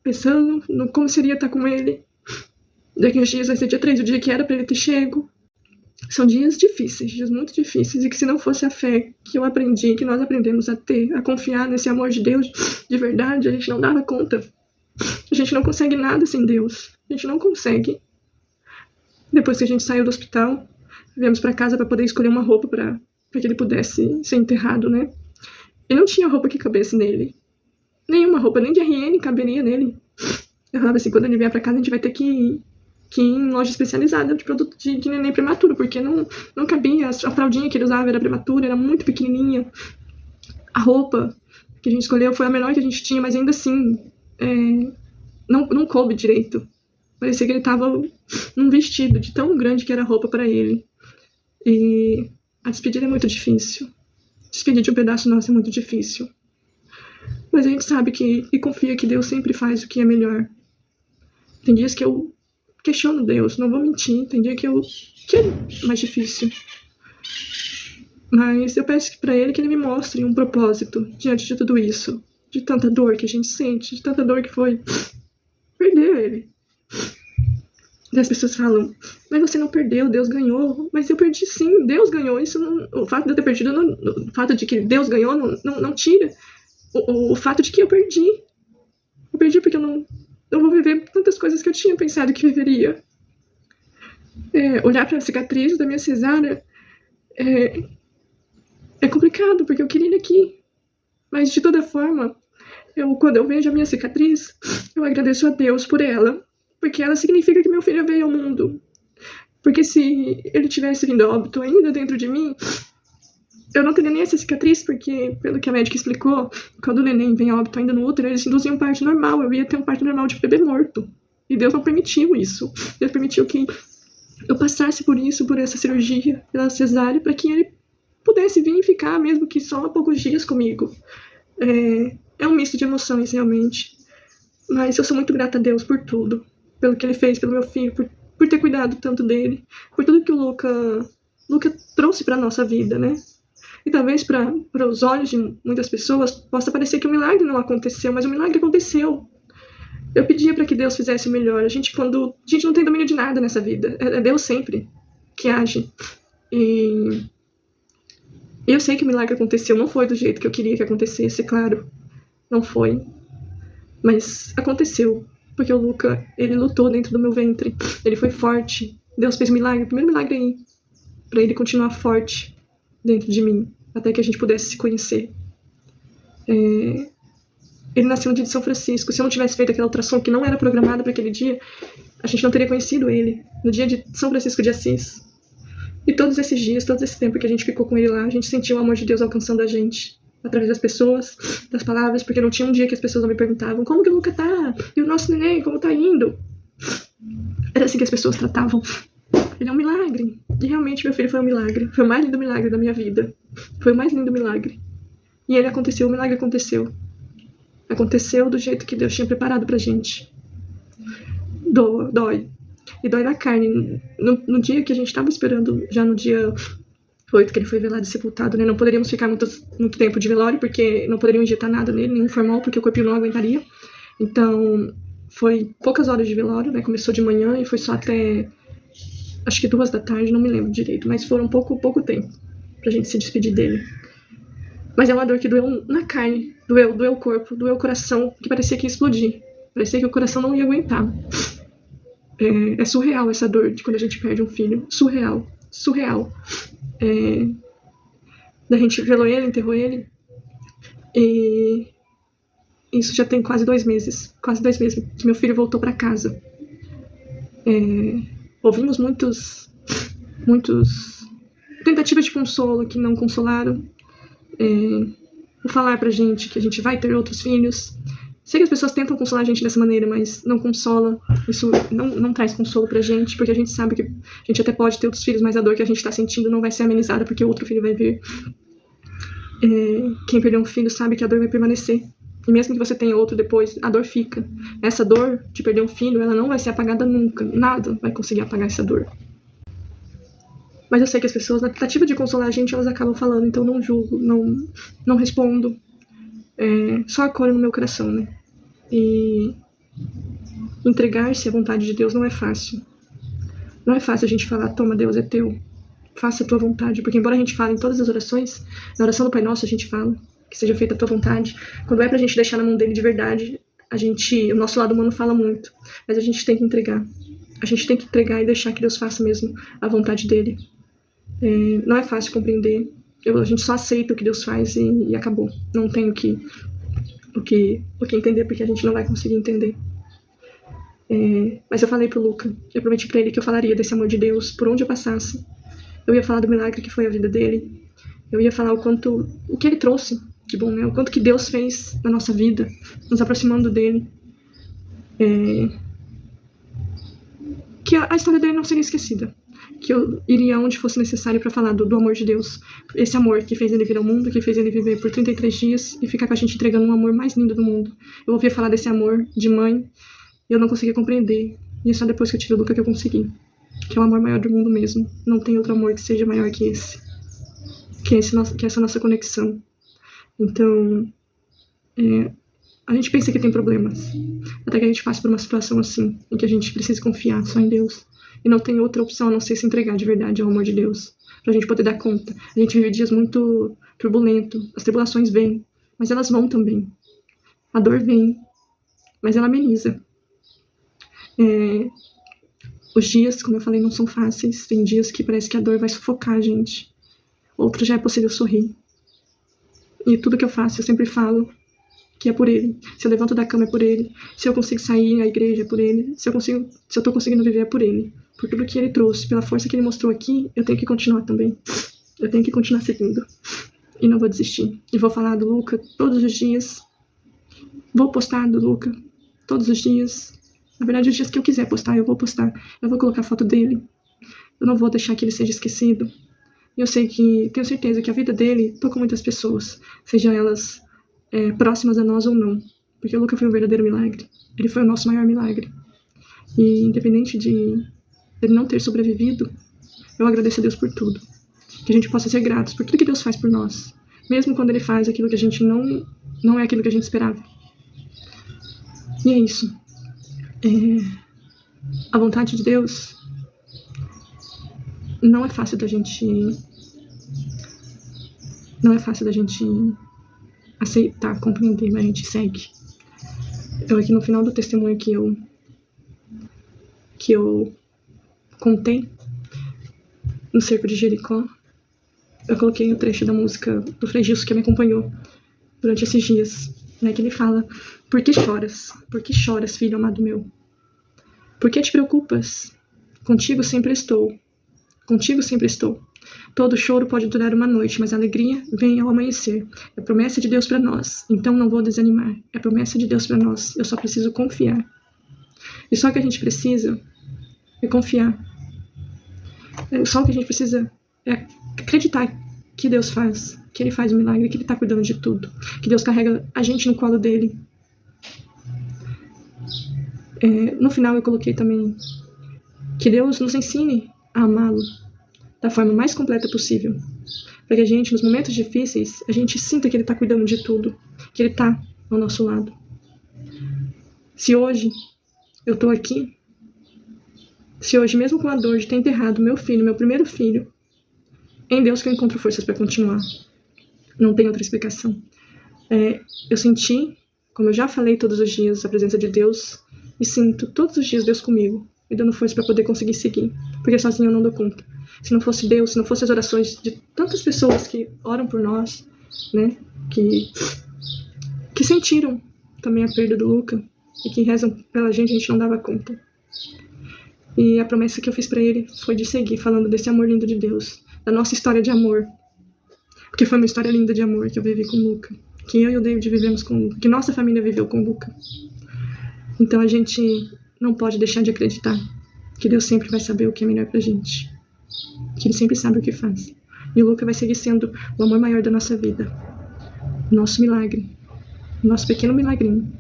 Pensando no como seria estar com ele. Daqui uns dias vai ser dia 3, o dia que era pra ele ter chego. São dias difíceis, dias muito difíceis, e que se não fosse a fé que eu aprendi, que nós aprendemos a ter, a confiar nesse amor de Deus de verdade, a gente não dava conta. A gente não consegue nada sem Deus. A gente não consegue. Depois que a gente saiu do hospital, viemos pra casa pra poder escolher uma roupa pra que ele pudesse ser enterrado, né? E não tinha roupa que cabesse nele. Nenhuma roupa, nem de RN caberia nele. Eu falava assim, quando ele vier pra casa a gente vai ter que ir em loja especializada de produto de neném prematuro, porque não cabia, a fraldinha que ele usava era prematura, era muito pequenininha. A roupa que a gente escolheu foi a menor que a gente tinha, mas ainda assim não coube direito. Parecia que ele tava num vestido de tão grande que era a roupa para ele. E a despedida é muito difícil. Despedir de um pedaço nosso é muito difícil. Mas a gente sabe e confia que Deus sempre faz o que é melhor. Tem dias que eu questiono Deus, não vou mentir, tem dia que é mais difícil. Mas eu peço pra ele que ele me mostre um propósito diante de tudo isso, de tanta dor que a gente sente, de tanta dor que foi perder ele. E as pessoas falam, mas você não perdeu, Deus ganhou. Mas eu perdi sim, Deus ganhou. Isso o fato de eu ter perdido, o fato de que Deus ganhou não tira o fato de que eu perdi. Eu perdi porque eu não vou viver tantas coisas que eu tinha pensado que viveria. Olhar para a cicatriz da minha cesárea é complicado, porque eu queria ele aqui. Mas, de toda forma, quando eu vejo a minha cicatriz, eu agradeço a Deus por ela. Porque ela significa que meu filho veio ao mundo. Porque se ele tivesse vindo a óbito ainda dentro de mim, eu não teria nem essa cicatriz, porque, pelo que a médica explicou, quando o neném vem a óbito ainda no útero, eles induzem um parto normal. Eu ia ter um parto normal de bebê morto. E Deus não permitiu isso. Deus permitiu que eu passasse por isso, por essa cirurgia, pela cesárea, para que ele pudesse vir e ficar, mesmo que só há poucos dias comigo. É um misto de emoções, realmente. Mas eu sou muito grata a Deus por tudo. Pelo que ele fez pelo meu filho, por ter cuidado tanto dele, por tudo que o Luca trouxe para nossa vida, né? E talvez para os olhos de muitas pessoas possa parecer que o milagre não aconteceu, mas o milagre aconteceu. Eu pedia para que Deus fizesse o melhor. A gente não tem domínio de nada nessa vida. É Deus sempre que age. E eu sei que o milagre aconteceu. Não foi do jeito que eu queria que acontecesse, claro. Não foi. Mas aconteceu. Porque o Luca, ele lutou dentro do meu ventre. Ele foi forte. Deus fez milagre. O primeiro milagre aí. Pra ele continuar forte dentro de mim. Até que a gente pudesse se conhecer. Ele nasceu no dia de São Francisco. Se eu não tivesse feito aquela ultrassom que não era programada para aquele dia, a gente não teria conhecido ele no dia de São Francisco de Assis. E todos esses dias, todo esse tempo que a gente ficou com ele lá, a gente sentiu o amor de Deus alcançando a gente. Através das pessoas, das palavras, porque não tinha um dia que as pessoas não me perguntavam como que o Luca tá? E o nosso neném, como tá indo? Era assim que as pessoas tratavam. Ele é um milagre. E realmente meu filho foi um milagre. Foi o mais lindo milagre da minha vida. Foi o mais lindo milagre. E ele aconteceu, o milagre aconteceu. Aconteceu do jeito que Deus tinha preparado pra gente. Dói. E dói na carne. No dia que a gente tava esperando, já no dia 8, que ele foi velado e sepultado, né? Não poderíamos ficar muito tempo de velório, porque não poderiam injetar nada nele, nenhum formol, porque o corpinho não aguentaria. Então, foi poucas horas de velório, né? Começou de manhã e foi só até, acho que 2 da tarde, não me lembro direito, mas foram pouco tempo pra gente se despedir dele. Mas é uma dor que doeu na carne, doeu o corpo, doeu o coração, que parecia que ia explodir. Parecia que o coração não ia aguentar. É surreal essa dor de quando a gente perde um filho. Surreal. A gente velou ele, enterrou ele, e isso já tem quase 2 meses que meu filho voltou para casa. Ouvimos muitos tentativas de consolo que não consolaram, por falar pra gente que a gente vai ter outros filhos. Sei que as pessoas tentam consolar a gente dessa maneira, mas não consola. Isso não traz consolo pra gente, porque a gente sabe que a gente até pode ter outros filhos, mas a dor que a gente tá sentindo não vai ser amenizada, porque o outro filho vai vir. Quem perdeu um filho sabe que a dor vai permanecer. E mesmo que você tenha outro depois, a dor fica. Essa dor de perder um filho, ela não vai ser apagada nunca. Nada vai conseguir apagar essa dor. Mas eu sei que as pessoas, na tentativa de consolar a gente, elas acabam falando, então não julgo, não respondo. Só acolho no meu coração, né? E entregar-se à vontade de Deus não é fácil. Não é fácil a gente falar, toma, Deus, é teu. Faça a tua vontade. Porque embora a gente fale em todas as orações, na oração do Pai Nosso a gente fala que seja feita a tua vontade. Quando é pra gente deixar na mão dele de verdade, o nosso lado humano fala muito. Mas a gente tem que entregar. A gente tem que entregar e deixar que Deus faça mesmo a vontade dele. Não é fácil compreender. A gente só aceita o que Deus faz e acabou. Não tem o que entender, porque a gente não vai conseguir entender. Mas eu falei pro Luca, eu prometi pra ele que eu falaria desse amor de Deus por onde eu passasse. Eu ia falar do milagre que foi a vida dele. Eu ia falar o que ele trouxe de bom, né? O quanto que Deus fez na nossa vida, nos aproximando dele. Que a história dele não seria esquecida. Que eu iria onde fosse necessário para falar do amor de Deus. Esse amor que fez ele vir ao mundo, que fez ele viver por 33 dias e ficar com a gente entregando um amor mais lindo do mundo. Eu ouvia falar desse amor de mãe e eu não conseguia compreender. E é só depois que eu tive o Luca que eu consegui. Que é o amor maior do mundo mesmo. Não tem outro amor que seja maior que esse. Que é essa nossa conexão. Então, a gente pensa que tem problemas. Até que a gente passe por uma situação assim, em que a gente precisa confiar só em Deus. E não tem outra opção a não ser se entregar de verdade ao amor de Deus. Pra gente poder dar conta. A gente vive dias muito turbulentos. As tribulações vêm, mas elas vão também. A dor vem, mas ela ameniza. Os dias, como eu falei, não são fáceis. Tem dias que parece que a dor vai sufocar a gente. Outros já é possível sorrir. E tudo que eu faço, eu sempre falo que é por ele. Se eu levanto da cama, é por ele. Se eu consigo sair à igreja, é por ele. Se eu tô conseguindo viver, é por ele. Por tudo que ele trouxe, pela força que ele mostrou aqui, eu tenho que continuar também. Eu tenho que continuar seguindo. E não vou desistir. E vou falar do Luca todos os dias. Vou postar do Luca todos os dias. Na verdade, os dias que eu quiser postar, eu vou postar. Eu vou colocar foto dele. Eu não vou deixar que ele seja esquecido. E eu tenho certeza que a vida dele tocou muitas pessoas. Sejam elas próximas a nós ou não. Porque o Luca foi um verdadeiro milagre. Ele foi o nosso maior milagre. E independente de ele não ter sobrevivido, eu agradeço a Deus por tudo. Que a gente possa ser gratos por tudo que Deus faz por nós. Mesmo quando ele faz aquilo que a gente não é aquilo que a gente esperava. E é isso. A vontade de Deus não é fácil da gente aceitar, compreender, mas a gente segue. Eu aqui no final do testemunho que eu contei no cerco de Jericó, eu coloquei um trecho da música do Frei Gilson que me acompanhou durante esses dias, né, que ele fala: por que choras, filho amado meu? Por que te preocupas? Contigo sempre estou. Contigo sempre estou. Todo choro pode durar uma noite, mas a alegria vem ao amanhecer. É promessa de Deus para nós, então não vou desanimar. É promessa de Deus para nós, eu só preciso confiar. E só o que a gente precisa é confiar. Só o que a gente precisa é acreditar que Deus faz, que Ele faz um milagre, que Ele está cuidando de tudo, que Deus carrega a gente no colo dele. No final eu coloquei também que Deus nos ensine a amá-lo da forma mais completa possível, para que a gente, nos momentos difíceis, a gente sinta que Ele está cuidando de tudo, que Ele está ao nosso lado. Se hoje eu estou aqui, se hoje, mesmo com a dor de ter enterrado meu filho, meu primeiro filho, em Deus que eu encontro forças para continuar. Não tem outra explicação. Eu senti, como eu já falei todos os dias, a presença de Deus, e sinto todos os dias Deus comigo, me dando força para poder conseguir seguir, porque sozinho eu não dou conta. Se não fosse Deus, se não fossem as orações de tantas pessoas que oram por nós, né, que sentiram também a perda do Luca e que rezam pela gente, a gente não dava conta. E a promessa que eu fiz para ele foi de seguir falando desse amor lindo de Deus, da nossa história de amor, porque foi uma história linda de amor que eu vivi com o Luca, que eu e o David vivemos com o Luca, que nossa família viveu com o Luca. Então a gente não pode deixar de acreditar que Deus sempre vai saber o que é melhor pra gente, que Ele sempre sabe o que faz. E o Luca vai seguir sendo o amor maior da nossa vida, nosso milagre, nosso pequeno milagrinho.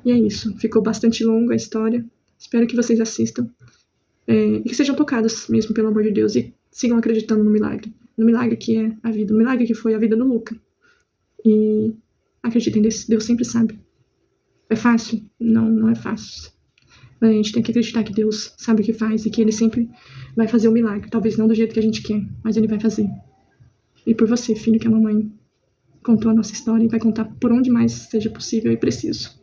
E é isso, ficou bastante longa a história, espero que vocês assistam e que sejam tocados mesmo pelo amor de Deus e sigam acreditando no milagre que é a vida, no milagre que foi a vida do Luca. E acreditem, Deus sempre sabe. É fácil? Não é fácil. Mas a gente tem que acreditar que Deus sabe o que faz e que Ele sempre vai fazer o milagre. Talvez não do jeito que a gente quer, mas Ele vai fazer. E por você, filho, que a mamãe contou a nossa história e vai contar por onde mais seja possível e preciso.